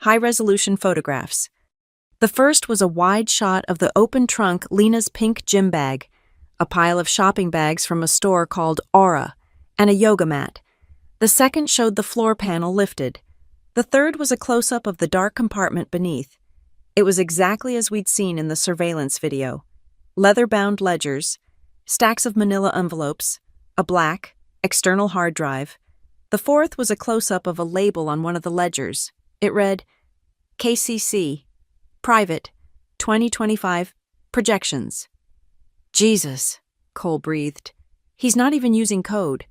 high-resolution photographs. The first was a wide shot of the open trunk Lena's pink gym bag, a pile of shopping bags from a store called Aura, and a yoga mat. The second showed the floor panel lifted. The third was a close-up of the dark compartment beneath. It was exactly as we'd seen in the surveillance video. Leather-bound ledgers, stacks of manila envelopes, a black, external hard drive. The fourth was a close-up of a label on one of the ledgers. It read, KCC, Private, 2025, Projections. Jesus, Cole breathed. He's not even using code.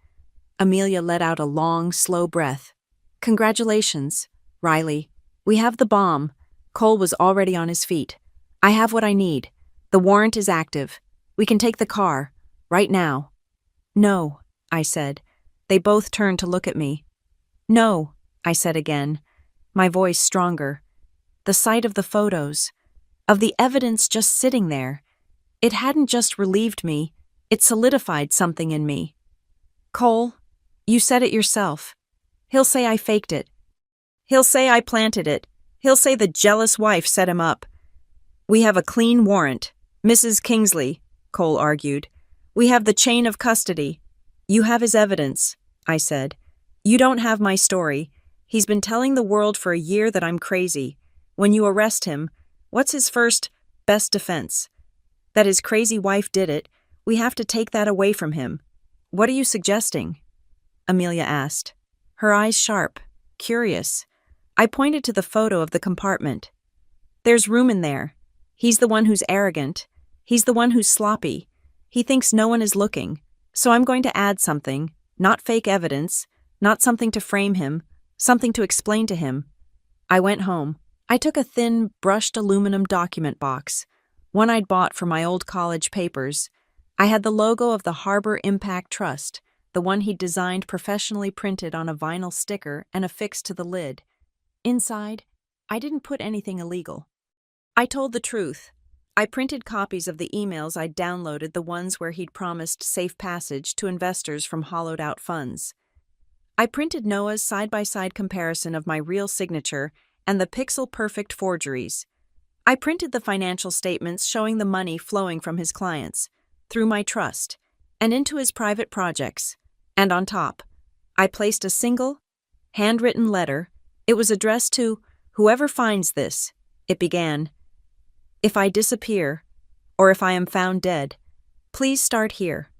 Amelia let out a long, slow breath. Congratulations, Riley. We have the bomb. Cole was already on his feet. I have what I need. The warrant is active. We can take the car, right now. No, I said. They both turned to look at me. No, I said again, my voice stronger. The sight of the photos, of the evidence just sitting there, it hadn't just relieved me, it solidified something in me. Cole, you said it yourself. He'll say I faked it. He'll say I planted it. He'll say the jealous wife set him up. We have a clean warrant, Mrs. Kingsley, Cole argued. We have the chain of custody. You have his evidence, I said. You don't have my story. He's been telling the world for a year that I'm crazy. When you arrest him, what's his first, best defense? That his crazy wife did it. We have to take that away from him. What are you suggesting? Amelia asked, her eyes sharp, curious. I pointed to the photo of the compartment. There's room in there. He's the one who's arrogant. He's the one who's sloppy. He thinks no one is looking. So I'm going to add something, not fake evidence, not something to frame him, something to explain to him. I went home. I took a thin, brushed aluminum document box, one I'd bought for my old college papers. I had the logo of the Harbor Impact Trust, the one he'd designed professionally printed on a vinyl sticker and affixed to the lid. Inside, I didn't put anything illegal. I told the truth. I printed copies of the emails I'd downloaded, the ones where he'd promised safe passage to investors from hollowed-out funds. I printed Noah's side-by-side comparison of my real signature and the pixel-perfect forgeries. I printed the financial statements showing the money flowing from his clients, through my trust, and into his private projects. And on top, I placed a single, handwritten letter. It was addressed to whoever finds this. It began, If I disappear, or if I am found dead, please start here.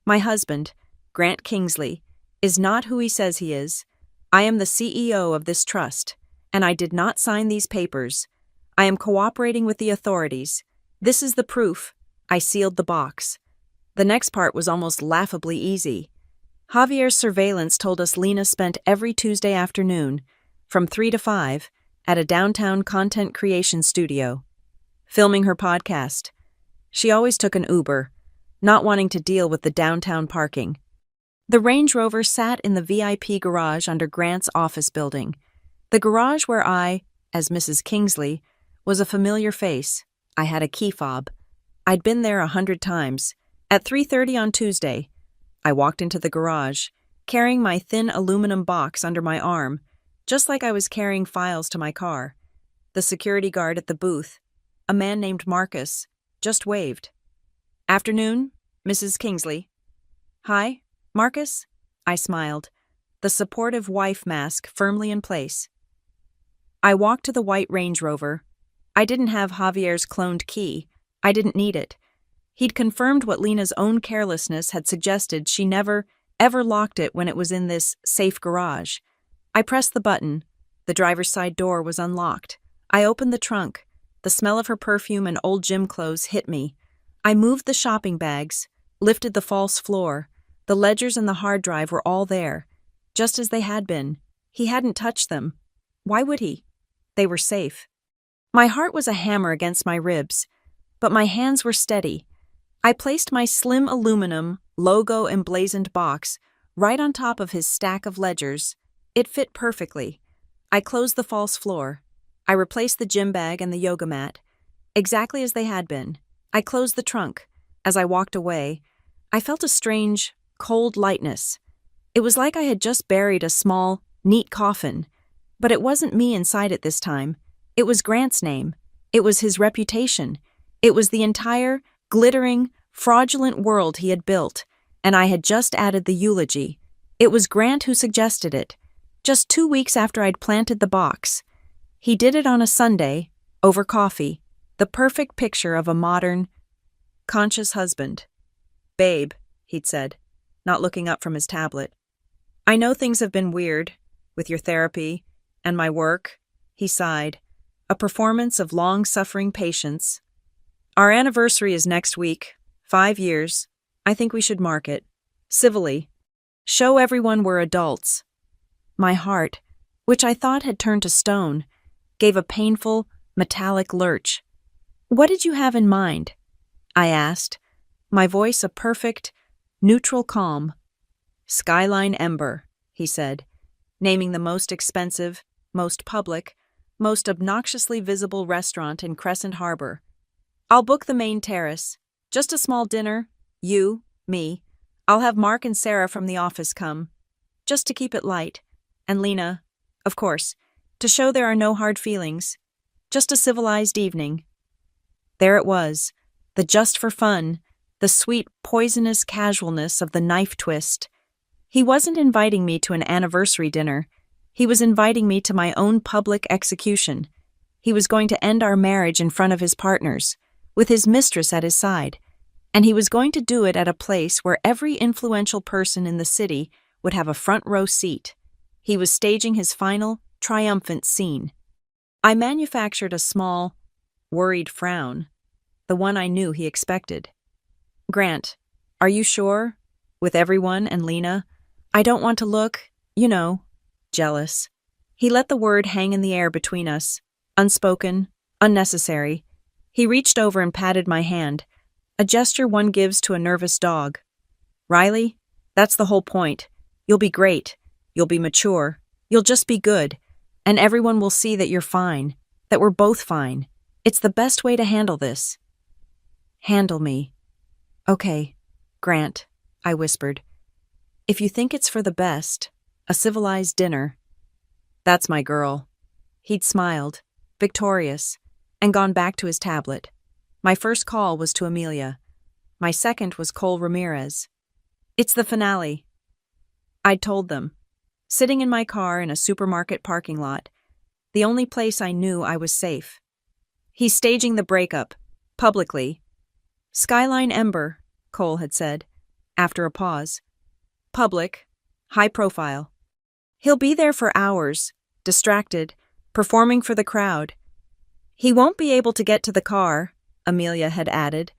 My husband, Grant Kingsley, is not who he says he is. I am the CEO of this trust, and I did not sign these papers. I am cooperating with the authorities. This is the proof. I sealed the box. The next part was almost laughably easy. Javier's surveillance told us Lena spent every Tuesday afternoon, from 3 to 5, at a downtown content creation studio, filming her podcast. She always took an Uber, not wanting to deal with the downtown parking. The Range Rover sat in the VIP garage under Grant's office building, the garage where I, as Mrs. Kingsley, was a familiar face. I had a key fob. I'd been there 100 times. At 3:30 on Tuesday, I walked into the garage, carrying my thin aluminum box under my arm, just like I was carrying files to my car. The security guard at the booth, a man named Marcus, just waved. Afternoon, Mrs. Kingsley. Hi, Marcus? I smiled, the supportive wife mask firmly in place. I walked to the white Range Rover. I didn't have Javier's cloned key. I didn't need it. He'd confirmed what Lena's own carelessness had suggested. She never, ever locked it when it was in this safe garage. I pressed the button. The driver's side door was unlocked. I opened the trunk. The smell of her perfume and old gym clothes hit me. I moved the shopping bags, lifted the false floor. The ledgers and the hard drive were all there, just as they had been. He hadn't touched them. Why would he? They were safe. My heart was a hammer against my ribs, but my hands were steady. I placed my slim aluminum, logo-emblazoned box right on top of his stack of ledgers. It fit perfectly. I closed the false floor. I replaced the gym bag and the yoga mat, exactly as they had been. I closed the trunk. As I walked away, I felt a strange, cold lightness. It was like I had just buried a small, neat coffin. But it wasn't me inside it this time. It was Grant's name. It was his reputation. It was the entire, glittering, fraudulent world he had built, and I had just added the eulogy. It was Grant who suggested it, just 2 weeks after I'd planted the box. He did it on a Sunday, over coffee, the perfect picture of a modern, conscious husband. "Babe," he'd said, not looking up from his tablet. "I know things have been weird, with your therapy and my work," he sighed, a performance of long-suffering patience. "Our anniversary is next week, 5 years. I think we should mark it. Civilly. Show everyone we're adults." My heart, which I thought had turned to stone, gave a painful, metallic lurch. "What did you have in mind?" I asked, my voice a perfect, neutral calm. "Skyline Ember," he said, naming the most expensive, most public, most obnoxiously visible restaurant in Crescent Harbor. "I'll book the main terrace. Just a small dinner. You, me. I'll have Mark and Sarah from the office come. Just to keep it light. And Lena, of course, to show there are no hard feelings. Just a civilized evening." There it was, the just for fun, the sweet, poisonous casualness of the knife twist. He wasn't inviting me to an anniversary dinner. He was inviting me to my own public execution. He was going to end our marriage in front of his partners, with his mistress at his side, and he was going to do it at a place where every influential person in the city would have a front row seat. He was staging his final, triumphant scene. I manufactured a small, worried frown, the one I knew he expected. "Grant, are you sure? With everyone and Lena? I don't want to look, jealous." He let the word hang in the air between us, unspoken, unnecessary. He reached over and patted my hand, a gesture one gives to a nervous dog. "Riley, that's the whole point. You'll be great. You'll be mature. You'll just be good. And everyone will see that you're fine, that we're both fine. It's the best way to handle this." "Handle me." "Okay, Grant," I whispered. "If you think it's for the best, a civilized dinner." "That's my girl." He'd smiled, victorious, and gone back to his tablet. My first call was to Amelia. My second was Cole Ramirez. "It's the finale." I'd told them, sitting in my car in a supermarket parking lot, the only place I knew I was safe. "He's staging the breakup, publicly." "Skyline Ember," Cole had said, after a pause. "Public, high profile. He'll be there for hours, distracted, performing for the crowd. He won't be able to get to the car," Amelia had added,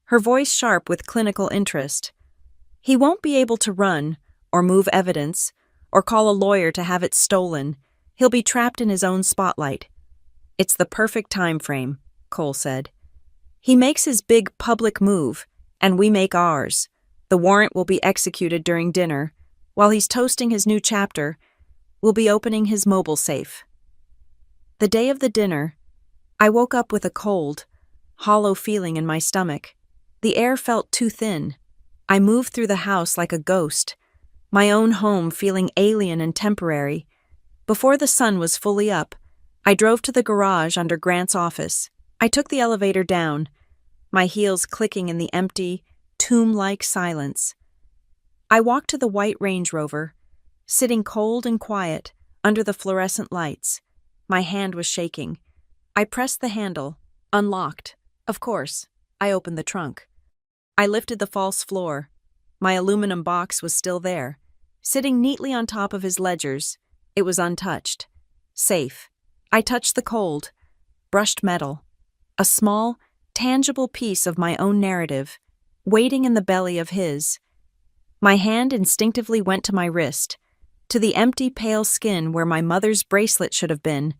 her voice sharp with clinical interest. "He won't be able to run, or move evidence, or call a lawyer to have it stolen. He'll be trapped in his own spotlight." "It's the perfect time frame," Cole said. "He makes his big public move, and we make ours. The warrant will be executed during dinner. While he's toasting his new chapter, we'll be opening his mobile safe." The day of the dinner, I woke up with a cold, hollow feeling in my stomach. The air felt too thin. I moved through the house like a ghost, my own home feeling alien and temporary. Before the sun was fully up, I drove to the garage under Grant's office. I took the elevator down, my heels clicking in the empty, tomb-like silence. I walked to the white Range Rover, sitting cold and quiet under the fluorescent lights. My hand was shaking. I pressed the handle, unlocked. Of course, I opened the trunk. I lifted the false floor. My aluminum box was still there, sitting neatly on top of his ledgers. It was untouched. Safe. I touched the cold, brushed metal. A small, tangible piece of my own narrative, waiting in the belly of his. My hand instinctively went to my wrist, to the empty, pale skin where my mother's bracelet should have been,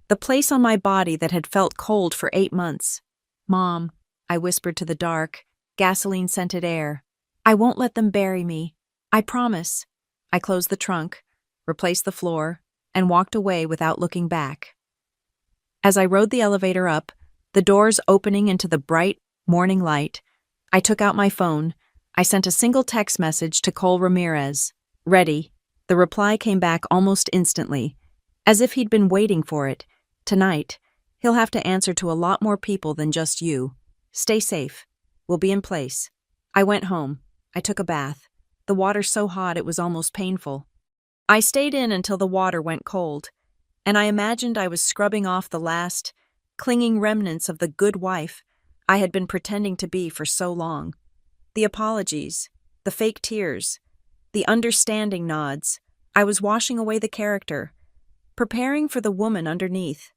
the place on my body that had felt cold for 8 months. "Mom," I whispered to the dark, gasoline-scented air, "I won't let them bury me. I promise." I closed the trunk, replaced the floor, and walked away without looking back. As I rode the elevator up, the doors opening into the bright morning light, I took out my phone. I sent a single text message to Cole Ramirez. Ready. The reply came back almost instantly, as if he'd been waiting for it. Tonight, he'll have to answer to a lot more people than just you. Stay safe. We'll be in place. I went home. I took a bath. The water so hot it was almost painful. I stayed in until the water went cold, and I imagined I was scrubbing off the last, clinging remnants of the good wife I had been pretending to be for so long. The apologies, the fake tears, the understanding nods. I was washing away the character, preparing for the woman underneath.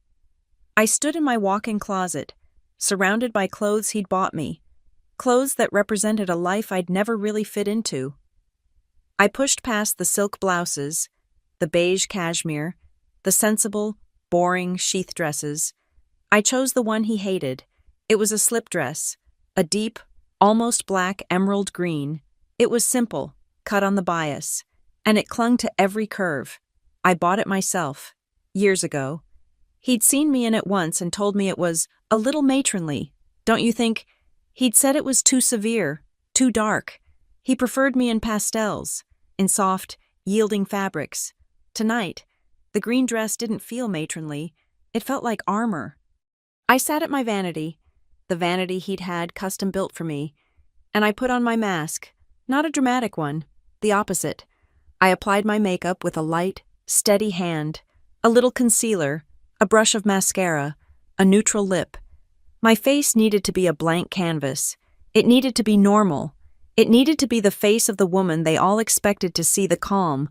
I stood in my walk-in closet, surrounded by clothes he'd bought me, clothes that represented a life I'd never really fit into. I pushed past the silk blouses, the beige cashmere, the sensible, boring sheath dresses. I chose the one he hated. It was a slip dress, a deep, almost black emerald green. It was simple, cut on the bias, and it clung to every curve. I bought it myself, years ago. He'd seen me in it once and told me it was a little matronly. Don't you think? He'd said it was too severe, too dark. He preferred me in pastels, in soft, yielding fabrics. Tonight, the green dress didn't feel matronly. It felt like armor. I sat at my vanity, the vanity he'd had custom built for me, and I put on my mask, not a dramatic one, the opposite. I applied my makeup with a light, steady hand, a little concealer, a brush of mascara, a neutral lip. My face needed to be a blank canvas. It needed to be normal. It needed to be the face of the woman they all expected to see, the calm,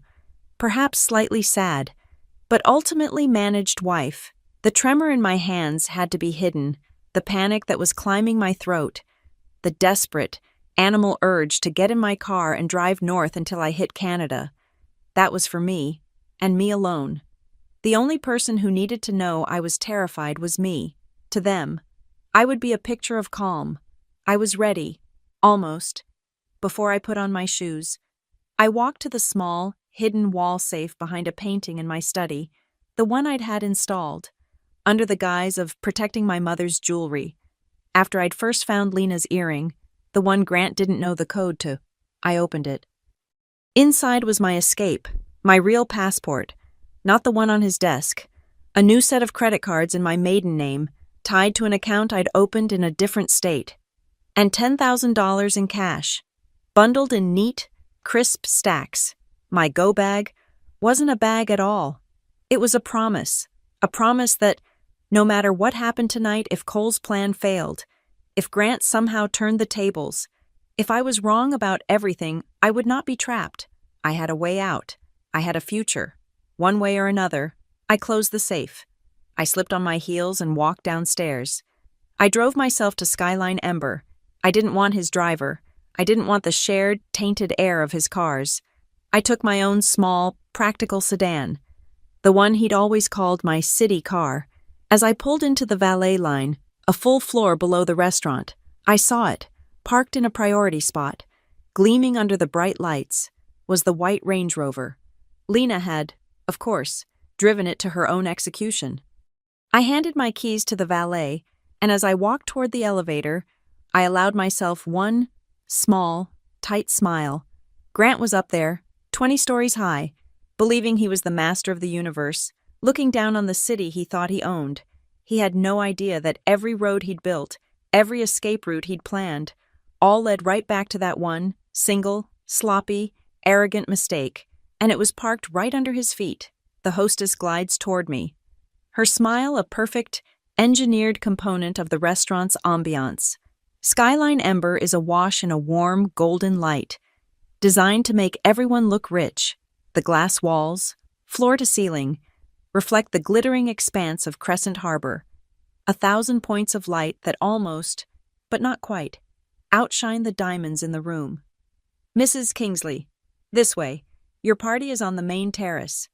perhaps slightly sad, but ultimately managed wife. The tremor in my hands had to be hidden, the panic that was climbing my throat, the desperate, animal urge to get in my car and drive north until I hit Canada. That was for me, and me alone. The only person who needed to know I was terrified was me. To them, I would be a picture of calm. I was ready, almost. Before I put on my shoes, I walked to the small, hidden wall safe behind a painting in my study, the one I'd had installed, under the guise of protecting my mother's jewelry. After I'd first found Lena's earring, the one Grant didn't know the code to, I opened it. Inside was my escape, my real passport, not the one on his desk, a new set of credit cards in my maiden name, tied to an account I'd opened in a different state, and $10,000 in cash, bundled in neat, crisp stacks. My go bag wasn't a bag at all. It was a promise that no matter what happened tonight, if Cole's plan failed, if Grant somehow turned the tables, if I was wrong about everything, I would not be trapped. I had a way out. I had a future. One way or another. I closed the safe. I slipped on my heels and walked downstairs. I drove myself to Skyline Ember. I didn't want his driver. I didn't want the shared, tainted air of his cars. I took my own small, practical sedan, the one he'd always called my city car. As I pulled into the valet line, a full floor below the restaurant, I saw it, parked in a priority spot. Gleaming under the bright lights was the white Range Rover. Lena had, of course, driven it to her own execution. I handed my keys to the valet, and as I walked toward the elevator, I allowed myself one small, tight smile. Grant was up there, 20 stories high, believing he was the master of the universe, looking down on the city he thought he owned. He had no idea that every road he'd built, every escape route he'd planned, all led right back to that one, single, sloppy, arrogant mistake, and it was parked right under his feet. The hostess glides toward me. Her smile a perfect, engineered component of the restaurant's ambiance. Skyline Ember is awash in a warm, golden light, designed to make everyone look rich. The glass walls, floor to ceiling, reflect the glittering expanse of Crescent Harbor, 1,000 points of light that almost, but not quite, outshine the diamonds in the room. Mrs. Kingsley, this way. Your party is on the main terrace.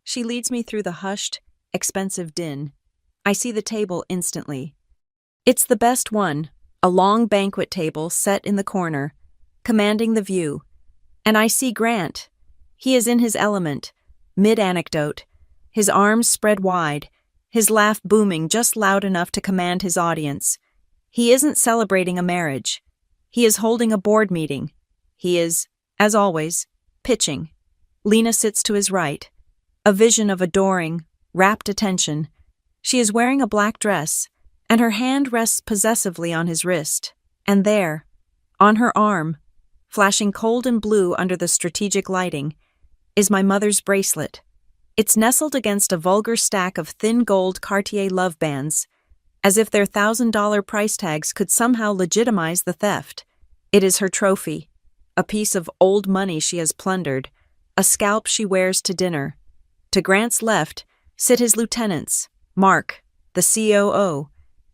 She leads me through the hushed, expensive din. I see the table instantly. It's the best one, a long banquet table set in the corner, commanding the view. And I see Grant. He is in his element, mid-anecdote, his arms spread wide, his laugh booming just loud enough to command his audience. He isn't celebrating a marriage. He is holding a board meeting. He is, as always, pitching. Lena sits to his right, a vision of adoring, rapt attention. She is wearing a black dress, and her hand rests possessively on his wrist. And there, on her arm, flashing cold and blue under the strategic lighting, is my mother's bracelet. It's nestled against a vulgar stack of thin gold Cartier love bands, as if their $1,000 price tags could somehow legitimize the theft. It is her trophy, a piece of old money she has plundered, a scalp she wears to dinner. To Grant's left sit his lieutenants, Mark, the COO,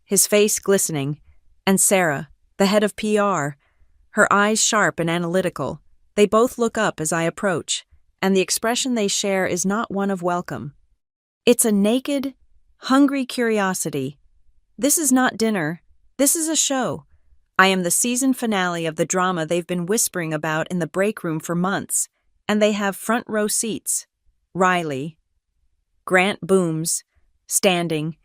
his face glistening, and Sarah, the head of PR, her eyes sharp and analytical. They both look up as I approach, and the expression they share is not one of welcome. It's a naked, hungry curiosity. This is not dinner. This is a show. I am the season finale of the drama they've been whispering about in the break room for months, and they have front row seats. Riley. Grant booms, standing,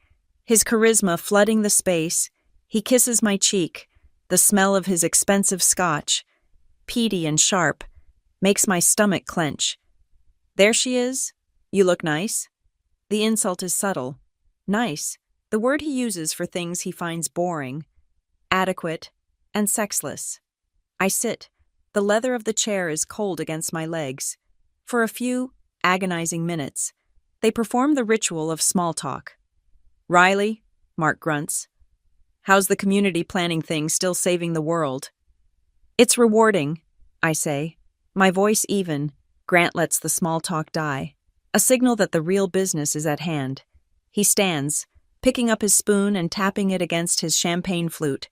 his charisma flooding the space. He kisses my cheek. The smell of his expensive scotch, peaty and sharp, makes my stomach clench. There she is. You look nice. The insult is subtle. Nice, the word he uses for things he finds boring, adequate, and sexless. I sit. The leather of the chair is cold against my legs. For a few agonizing minutes, they perform the ritual of small talk. Riley, Mark grunts. How's the community planning thing still saving the world? It's rewarding, I say. My voice even. Grant lets the small talk die, a signal that the real business is at hand. He stands, picking up his spoon and tapping it against his champagne flute.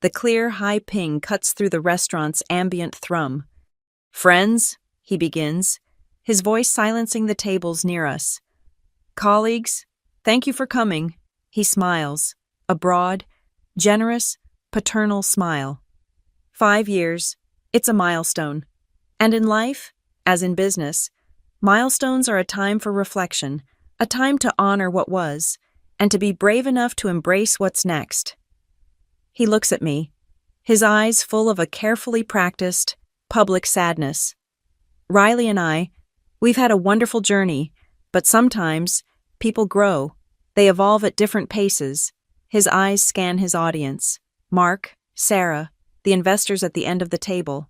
The clear, high ping cuts through the restaurant's ambient thrum. Friends, he begins, his voice silencing the tables near us. Colleagues, thank you for coming. He smiles, a broad, generous, paternal smile. 5 years, it's a milestone. And in life, as in business, milestones are a time for reflection, a time to honor what was, and to be brave enough to embrace what's next. He looks at me, his eyes full of a carefully practiced, public sadness. Riley and I, we've had a wonderful journey, but sometimes people grow. They evolve at different paces. His eyes scan his audience, Mark, Sarah, the investors at the end of the table.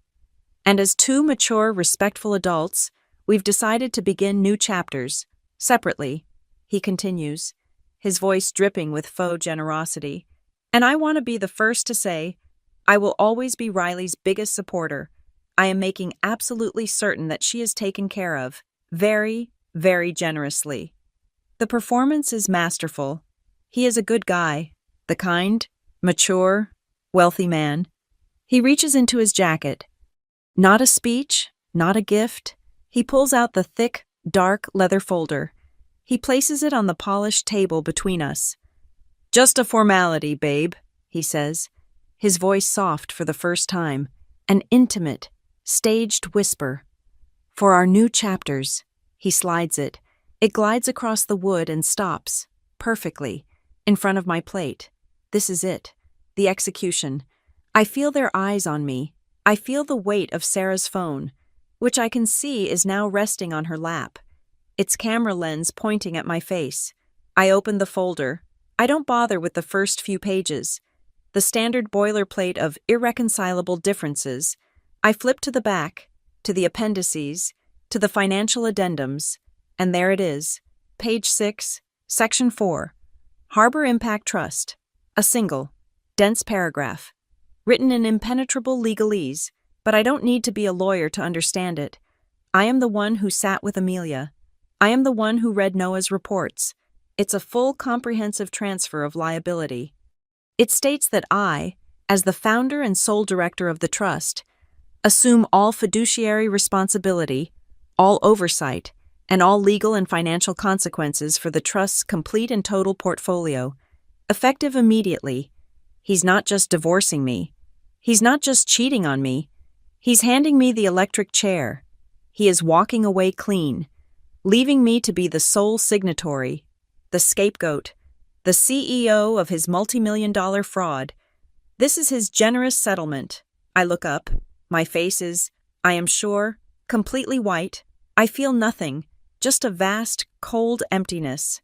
And as two mature, respectful adults, we've decided to begin new chapters, separately, he continues, his voice dripping with faux generosity. And I want to be the first to say, I will always be Riley's biggest supporter. I am making absolutely certain that she is taken care of, very, very generously. The performance is masterful. He is a good guy, the kind, mature, wealthy man. He reaches into his jacket. Not a speech, not a gift. He pulls out the thick, dark leather folder. He places it on the polished table between us. Just a formality, babe, he says, his voice soft for the first time, an intimate, staged whisper. For our new chapters, he slides it. It glides across the wood and stops, perfectly, in front of my plate. This is it, the execution. I feel their eyes on me. I feel the weight of Sarah's phone, which I can see is now resting on her lap, its camera lens pointing at my face. I open the folder. I don't bother with the first few pages. The standard boilerplate of irreconcilable differences. I flip to the back, to the appendices, to the financial addendums, and there it is, page 6, section 4, Harbor Impact Trust, a single, dense paragraph, written in impenetrable legalese, but I don't need to be a lawyer to understand it. I am the one who sat with Amelia. I am the one who read Noah's reports. It's a full comprehensive transfer of liability. It states that I, as the founder and sole director of the trust, assume all fiduciary responsibility, all oversight, and all legal and financial consequences for the trust's complete and total portfolio, effective immediately. He's not just divorcing me. He's not just cheating on me. He's handing me the electric chair. He is walking away clean, leaving me to be the sole signatory, the scapegoat, the CEO of his multi-million-dollar fraud. This is his generous settlement. I look up. My face is, I am sure, completely white. I feel nothing, just a vast, cold emptiness.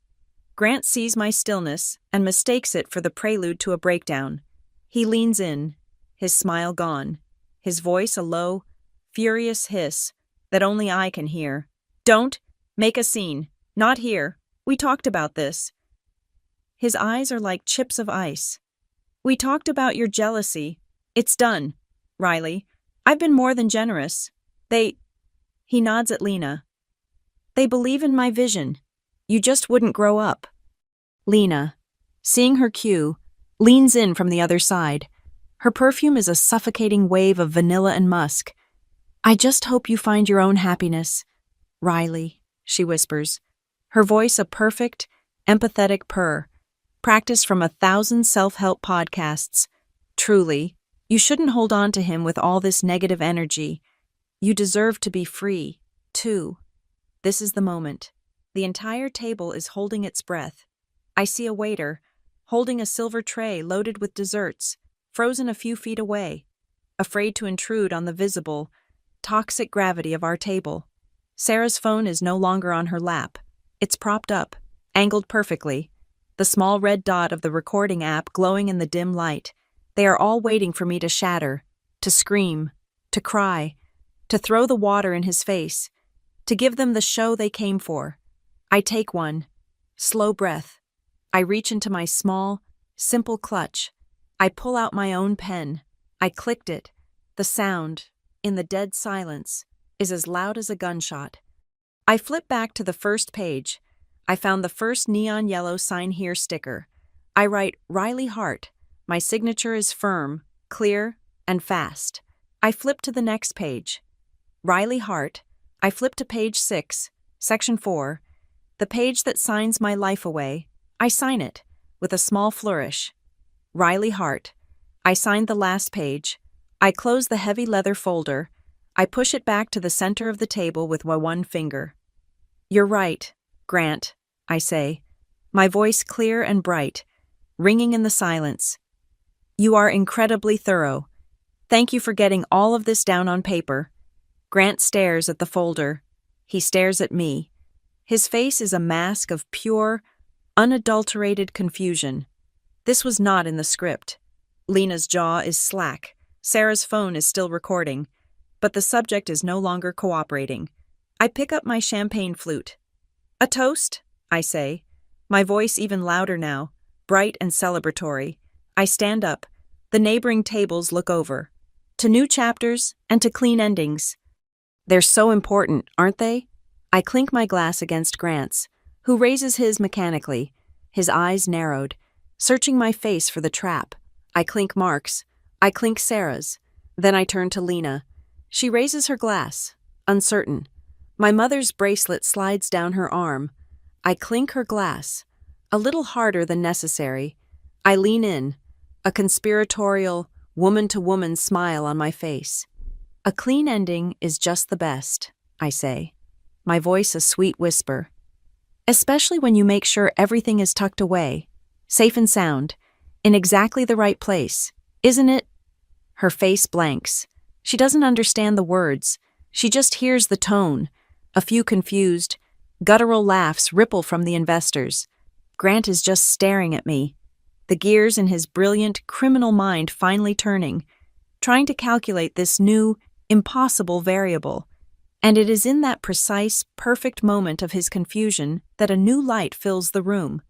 Grant sees my stillness and mistakes it for the prelude to a breakdown. He leans in, his smile gone, his voice a low, furious hiss that only I can hear. Don't make a scene. Not here. We talked about this. His eyes are like chips of ice. We talked about your jealousy. It's done, Riley. I've been more than generous. He nods at Lena. They believe in my vision. You just wouldn't grow up. Lena, seeing her cue, leans in from the other side. Her perfume is a suffocating wave of vanilla and musk. I just hope you find your own happiness, Riley, she whispers, her voice a perfect, empathetic purr, practiced from 1,000 self-help podcasts. Truly, you shouldn't hold on to him with all this negative energy. You deserve to be free, too. This is the moment. The entire table is holding its breath. I see a waiter, holding a silver tray loaded with desserts, frozen a few feet away, afraid to intrude on the visible, toxic gravity of our table. Sarah's phone is no longer on her lap. It's propped up, angled perfectly, the small red dot of the recording app glowing in the dim light. They are all waiting for me to shatter, to scream, to cry, to throw the water in his face, to give them the show they came for. I take one, slow breath. I reach into my small, simple clutch. I pull out my own pen. I clicked it. The sound, in the dead silence, is as loud as a gunshot. I flip back to the first page. I found the first neon yellow sign here sticker. I write Riley Hart. My signature is firm, clear, and fast. I flip to the next page. Riley Hart. I flip to page 6, section 4, the page that signs my life away. I sign it, with a small flourish. Riley Hart. I signed the last page. I close the heavy leather folder. I push it back to the center of the table with my one finger. You're right, Grant, I say, my voice clear and bright, ringing in the silence. You are incredibly thorough. Thank you for getting all of this down on paper. Grant stares at the folder. He stares at me. His face is a mask of pure, unadulterated confusion. This was not in the script. Lena's jaw is slack. Sarah's phone is still recording, but the subject is no longer cooperating. I pick up my champagne flute. A toast, I say, my voice even louder now, bright and celebratory. I stand up. The neighboring tables look over. To new chapters and to clean endings. They're so important, aren't they? I clink my glass against Grant's, who raises his mechanically, his eyes narrowed, searching my face for the trap. I clink Mark's. I clink Sarah's. Then I turn to Lena. She raises her glass, uncertain. My mother's bracelet slides down her arm. I clink her glass, a little harder than necessary. I lean in, a conspiratorial, woman-to-woman smile on my face. A clean ending is just the best, I say, my voice a sweet whisper. Especially when you make sure everything is tucked away, safe and sound, in exactly the right place, isn't it? Her face blanks. She doesn't understand the words. She just hears the tone. A few confused, guttural laughs ripple from the investors. Grant is just staring at me, the gears in his brilliant, criminal mind finally turning, trying to calculate this new, impossible variable. And it is in that precise, perfect moment of his confusion that a new light fills the room.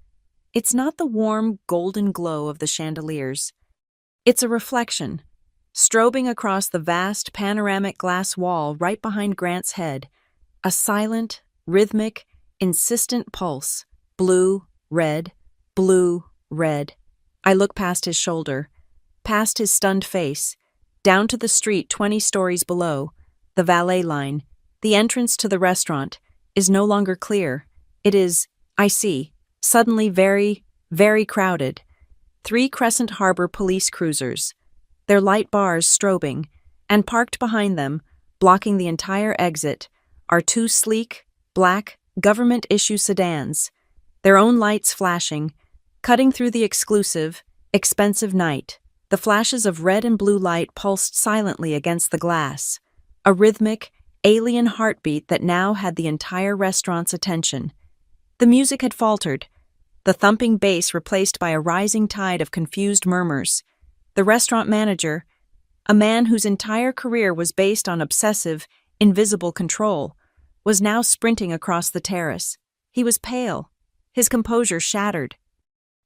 It's not the warm, golden glow of the chandeliers. It's a reflection, strobing across the vast, panoramic glass wall right behind Grant's head. A silent, rhythmic, insistent pulse. Blue, red, blue, red. I look past his shoulder, past his stunned face, down to the street 20 stories below. The valet line, the entrance to the restaurant, is no longer clear. It is, I see, suddenly very, very crowded. 3 Crescent Harbor police cruisers, their light bars strobing, and parked behind them, blocking the entire exit, are 2 sleek, black, government-issue sedans, their own lights flashing, cutting through the exclusive, expensive night. The flashes of red and blue light pulsed silently against the glass, a rhythmic, alien heartbeat that now had the entire restaurant's attention. The music had faltered, the thumping bass replaced by a rising tide of confused murmurs. The restaurant manager, a man whose entire career was based on obsessive, invisible control, was now sprinting across the terrace. He was pale, his composure shattered.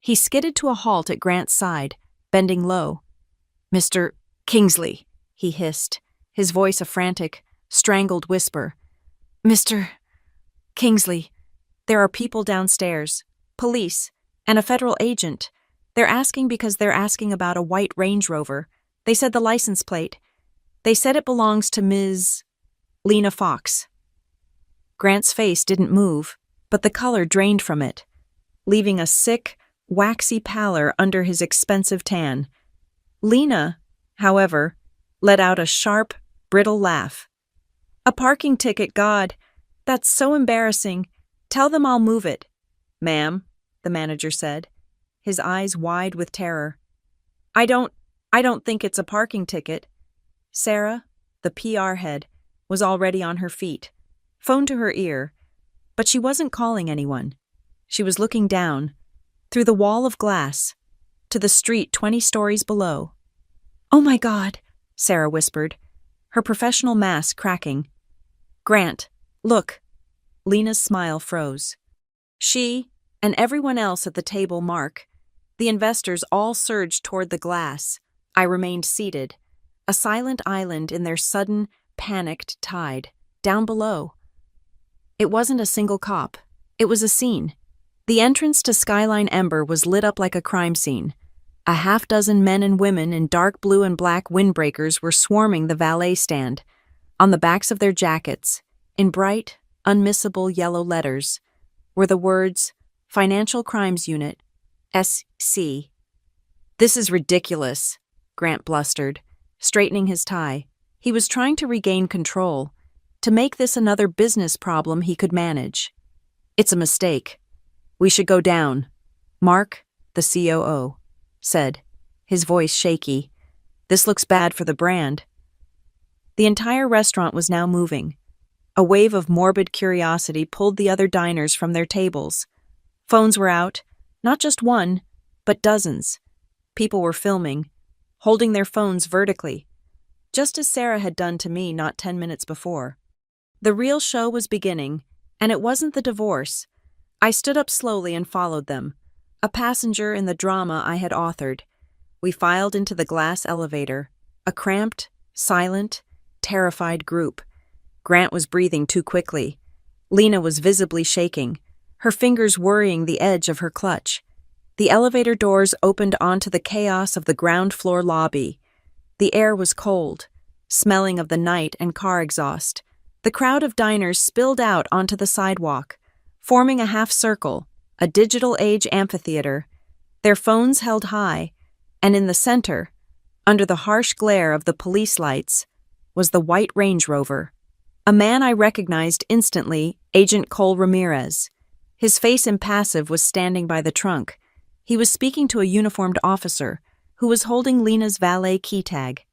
He skidded to a halt at Grant's side, bending low. "Mr. Kingsley," he hissed, his voice a frantic, strangled whisper. "Mr. Kingsley, there are people downstairs, police, and a federal agent. They're asking because they're asking about a white Range Rover. They said the license plate. They said it belongs to Ms. Lena Fox." Grant's face didn't move, but the color drained from it, leaving a sick, waxy pallor under his expensive tan. Lena, however, let out a sharp, brittle laugh. "A parking ticket, God! That's so embarrassing. Tell them I'll move it." "Ma'am," the manager said, his eyes wide with terror. I don't think it's a parking ticket." Sarah, the PR head, was already on her feet, phone to her ear, but she wasn't calling anyone. She was looking down, through the wall of glass, to the street 20 stories below. "Oh my God," Sarah whispered, her professional mask cracking. "Grant, look." Lena's smile froze. She, and everyone else at the table mark, the investors all surged toward the glass. I remained seated, a silent island in their sudden, panicked tide, down below. It wasn't a single cop. It was a scene. The entrance to Skyline Ember was lit up like a crime scene. A half-dozen men and women in dark blue and black windbreakers were swarming the valet stand. On the backs of their jackets, in bright, unmissable yellow letters, were the words, Financial Crimes Unit, SC. "This is ridiculous," Grant blustered, straightening his tie. He was trying to regain control, to make this another business problem he could manage. "It's a mistake. We should go down," Mark, the COO, said, his voice shaky. "This looks bad for the brand." The entire restaurant was now moving. A wave of morbid curiosity pulled the other diners from their tables. Phones were out, not just one, but dozens. People were filming, holding their phones vertically, just as Sarah had done to me not 10 minutes before. The real show was beginning, and it wasn't the divorce. I stood up slowly and followed them, a passenger in the drama I had authored. We filed into the glass elevator, a cramped, silent, terrified group. Grant was breathing too quickly. Lena was visibly shaking, her fingers worrying the edge of her clutch. The elevator doors opened onto the chaos of the ground floor lobby. The air was cold, smelling of the night and car exhaust. The crowd of diners spilled out onto the sidewalk, forming a half circle, a digital age amphitheater, their phones held high, and in the center, under the harsh glare of the police lights, was the white Range Rover. A man I recognized instantly, Agent Cole Ramirez. His face impassive was standing by the trunk. He was speaking to a uniformed officer, who was holding Lena's valet key tag.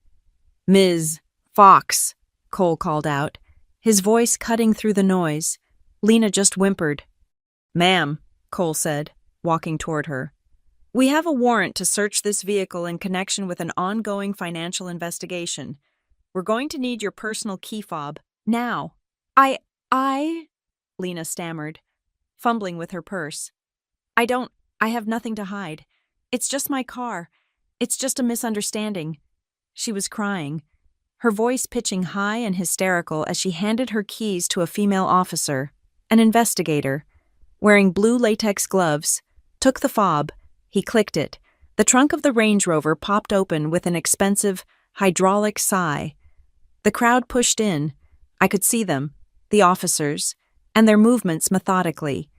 "Ms. Fox," Cole called out, his voice cutting through the noise. Lena just whimpered. "Ma'am," Cole said, walking toward her. "We have a warrant to search this vehicle in connection with an ongoing financial investigation. We're going to need your personal key fob, now." I, Lena stammered, fumbling with her purse. I have nothing to hide. It's just my car. It's just a misunderstanding." She was crying, her voice pitching high and hysterical as she handed her keys to a female officer, an investigator, wearing blue latex gloves, took the fob. He clicked it. The trunk of the Range Rover popped open with an expensive, hydraulic sigh. The crowd pushed in. I could see them, the officers, and their movements methodically.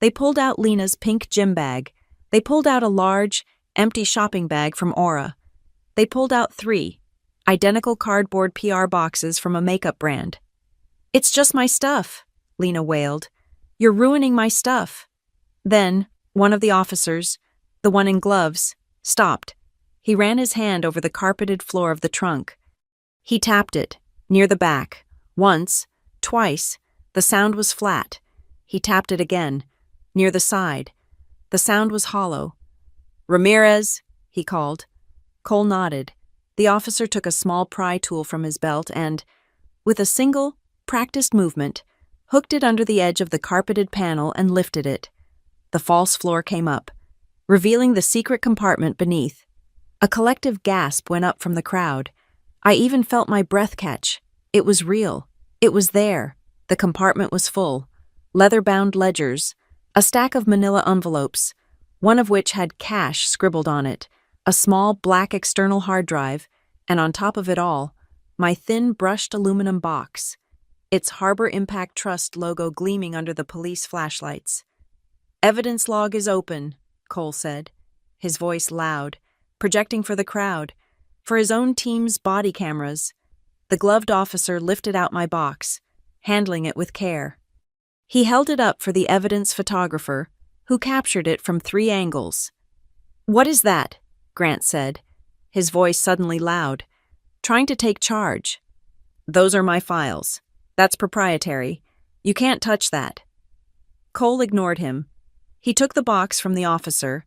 They pulled out Lena's pink gym bag. They pulled out a large, empty shopping bag from Aura. They pulled out 3 identical cardboard PR boxes from a makeup brand. "It's just my stuff," Lena wailed, You're ruining my stuff. Then, one of the officers, the one in gloves, stopped. He ran his hand over the carpeted floor of the trunk. He tapped it, near the back. Once, twice. The sound was flat. He tapped it again, near the side. The sound was hollow. "Ramirez," he called. Cole nodded. The officer took a small pry tool from his belt and, with a single, practiced movement, hooked it under the edge of the carpeted panel and lifted it. The false floor came up, revealing the secret compartment beneath. A collective gasp went up from the crowd. I even felt my breath catch. It was real. It was there. The compartment was full. Leather-bound ledgers, a stack of manila envelopes, one of which had cash scribbled on it, a small black external hard drive, and on top of it all, my thin brushed aluminum box, its Harbor Impact Trust logo gleaming under the police flashlights. "Evidence log is open," Cole said, his voice loud, projecting for the crowd, for his own team's body cameras. The gloved officer lifted out my box, handling it with care. He held it up for the evidence photographer, who captured it from 3 angles. "What is that?" Grant said, his voice suddenly loud, trying to take charge. "Those are my files. That's proprietary. You can't touch that." Cole ignored him. He took the box from the officer,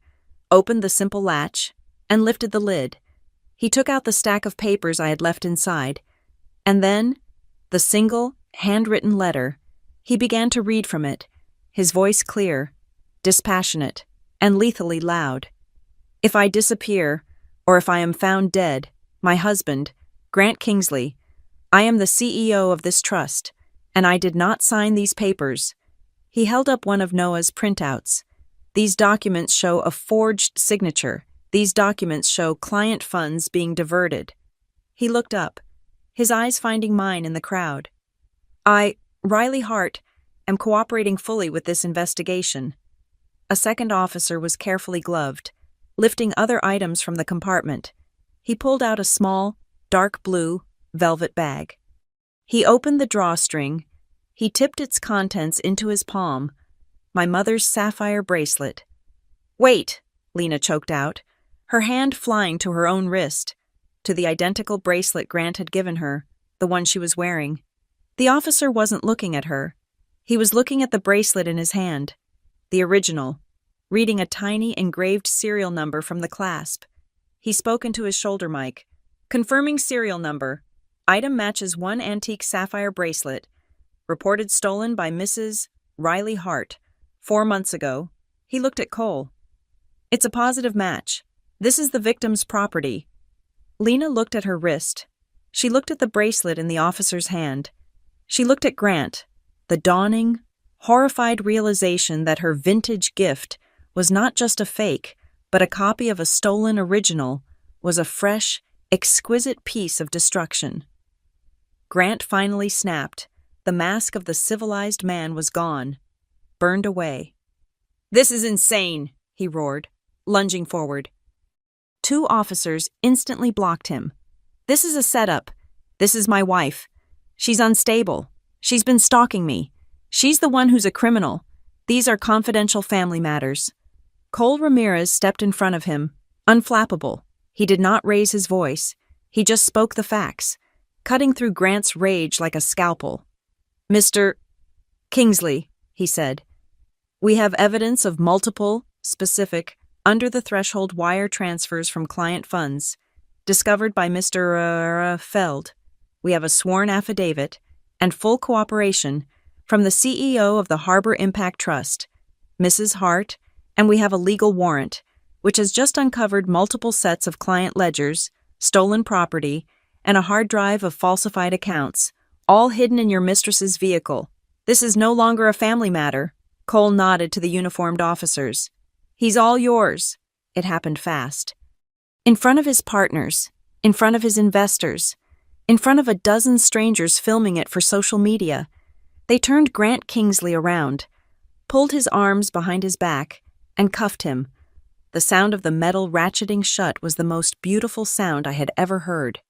opened the simple latch, and lifted the lid. He took out the stack of papers I had left inside, and then, the single, handwritten letter, he began to read from it, his voice clear, dispassionate, and lethally loud. "If I disappear, or if I am found dead, my husband, Grant Kingsley, I am the CEO of this trust, and I did not sign these papers." He held up one of Noah's printouts. "These documents show a forged signature. These documents show client funds being diverted." He looked up, his eyes finding mine in the crowd. "I, Riley Hart, am cooperating fully with this investigation." A second officer was carefully gloved, lifting other items from the compartment. He pulled out a small, dark blue, velvet bag. He opened the drawstring. He tipped its contents into his palm. My mother's sapphire bracelet. "Wait," Lena choked out, her hand flying to her own wrist, to the identical bracelet Grant had given her, the one she was wearing. The officer wasn't looking at her. He was looking at the bracelet in his hand, the original, reading a tiny engraved serial number from the clasp. He spoke into his shoulder mic. "Confirming serial number. Item matches one antique sapphire bracelet. Reported stolen by Mrs. Riley Hart 4 months ago." He looked at Cole. "It's a positive match. This is the victim's property." Lena looked at her wrist. She looked at the bracelet in the officer's hand. She looked at Grant, the dawning, horrified realization that her vintage gift was not just a fake, but a copy of a stolen original, was a fresh, exquisite piece of destruction. Grant finally snapped. The mask of the civilized man was gone, burned away. "This is insane," he roared, lunging forward. 2 officers instantly blocked him. "This is a setup. This is my wife. She's unstable. She's been stalking me. She's the one who's a criminal. These are confidential family matters." Cole Ramirez stepped in front of him, unflappable. He did not raise his voice. He just spoke the facts, cutting through Grant's rage like a scalpel. "Mr. Kingsley," he said, "we have evidence of multiple, specific, under-the-threshold wire transfers from client funds, discovered by Mr. Feld. We have a sworn affidavit and full cooperation from the CEO of the Harbor Impact Trust, Mrs. Hart, and we have a legal warrant, which has just uncovered multiple sets of client ledgers, stolen property, and a hard drive of falsified accounts, all hidden in your mistress's vehicle. This is no longer a family matter." Cole nodded to the uniformed officers. "He's all yours." It happened fast. In front of his partners, in front of his investors, in front of a dozen strangers filming it for social media, they turned Grant Kingsley around, pulled his arms behind his back, and cuffed him. The sound of the metal ratcheting shut was the most beautiful sound I had ever heard.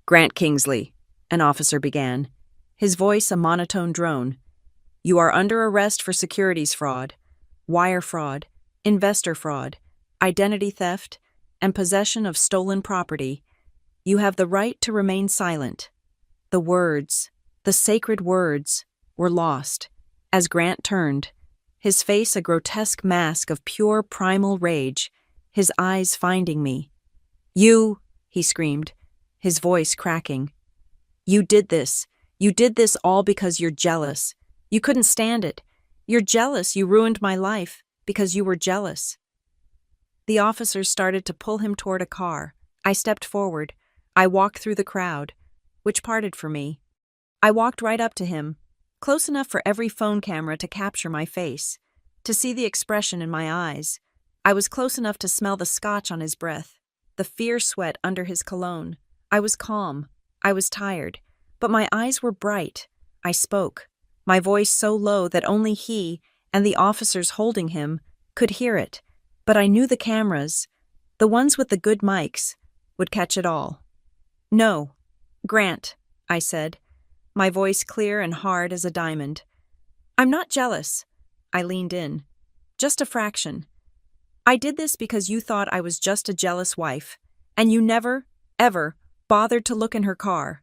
"Grant Kingsley," an officer began, his voice a monotone drone. You are under arrest for securities fraud, wire fraud, investor fraud, identity theft, and possession of stolen property. You have the right to remain silent." The words, the sacred words, were lost as Grant turned, his face a grotesque mask of pure primal rage, his eyes finding me. "You," he screamed, his voice cracking. "You did this. You did this all because you're jealous. You couldn't stand it. You're jealous. You ruined my life because you were jealous." The officers started to pull him toward a car. I stepped forward. I walked through the crowd, which parted for me. I walked right up to him, close enough for every phone camera to capture my face, to see the expression in my eyes. I was close enough to smell the scotch on his breath, the fear sweat under his cologne. I was calm. I was tired, but my eyes were bright. I spoke, my voice so low that only he and the officers holding him could hear it. But I knew the cameras, the ones with the good mics, would catch it all. "No, Grant," I said, my voice clear and hard as a diamond. "I'm not jealous." I leaned in. "Just a fraction. I did this because you thought I was just a jealous wife, and you never, ever bothered to look in her car."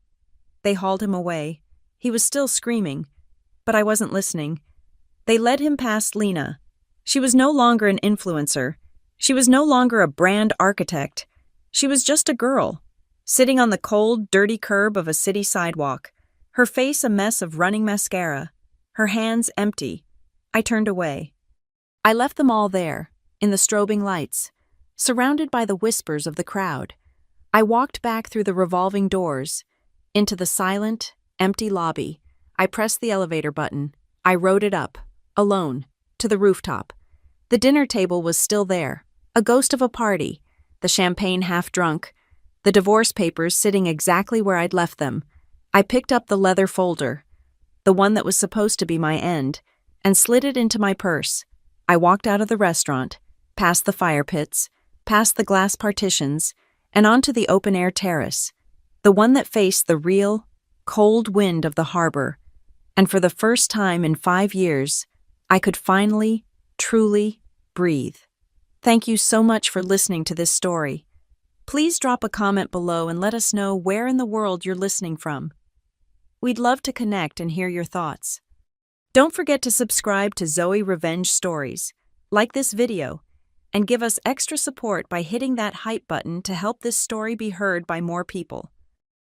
They hauled him away. He was still screaming, but I wasn't listening. They led him past Lena. She was no longer an influencer. She was no longer a brand architect. She was just a girl, sitting on the cold, dirty curb of a city sidewalk, her face a mess of running mascara, her hands empty. I turned away. I left them all there, in the strobing lights, surrounded by the whispers of the crowd. I walked back through the revolving doors, into the silent, empty lobby. I pressed the elevator button. I rode it up, alone, to the rooftop. The dinner table was still there, a ghost of a party, the champagne half drunk, the divorce papers sitting exactly where I'd left them. I picked up the leather folder, the one that was supposed to be my end, and slid it into my purse. I walked out of the restaurant, past the fire pits, past the glass partitions, and onto the open-air terrace, the one that faced the real, cold wind of the harbor. And for the first time in 5 years, I could finally, truly breathe. Thank you so much for listening to this story. Please drop a comment below and let us know where in the world you're listening from. We'd love to connect and hear your thoughts. Don't forget to subscribe to Zoe Revenge Stories, like this video, and give us extra support by hitting that hype button to help this story be heard by more people.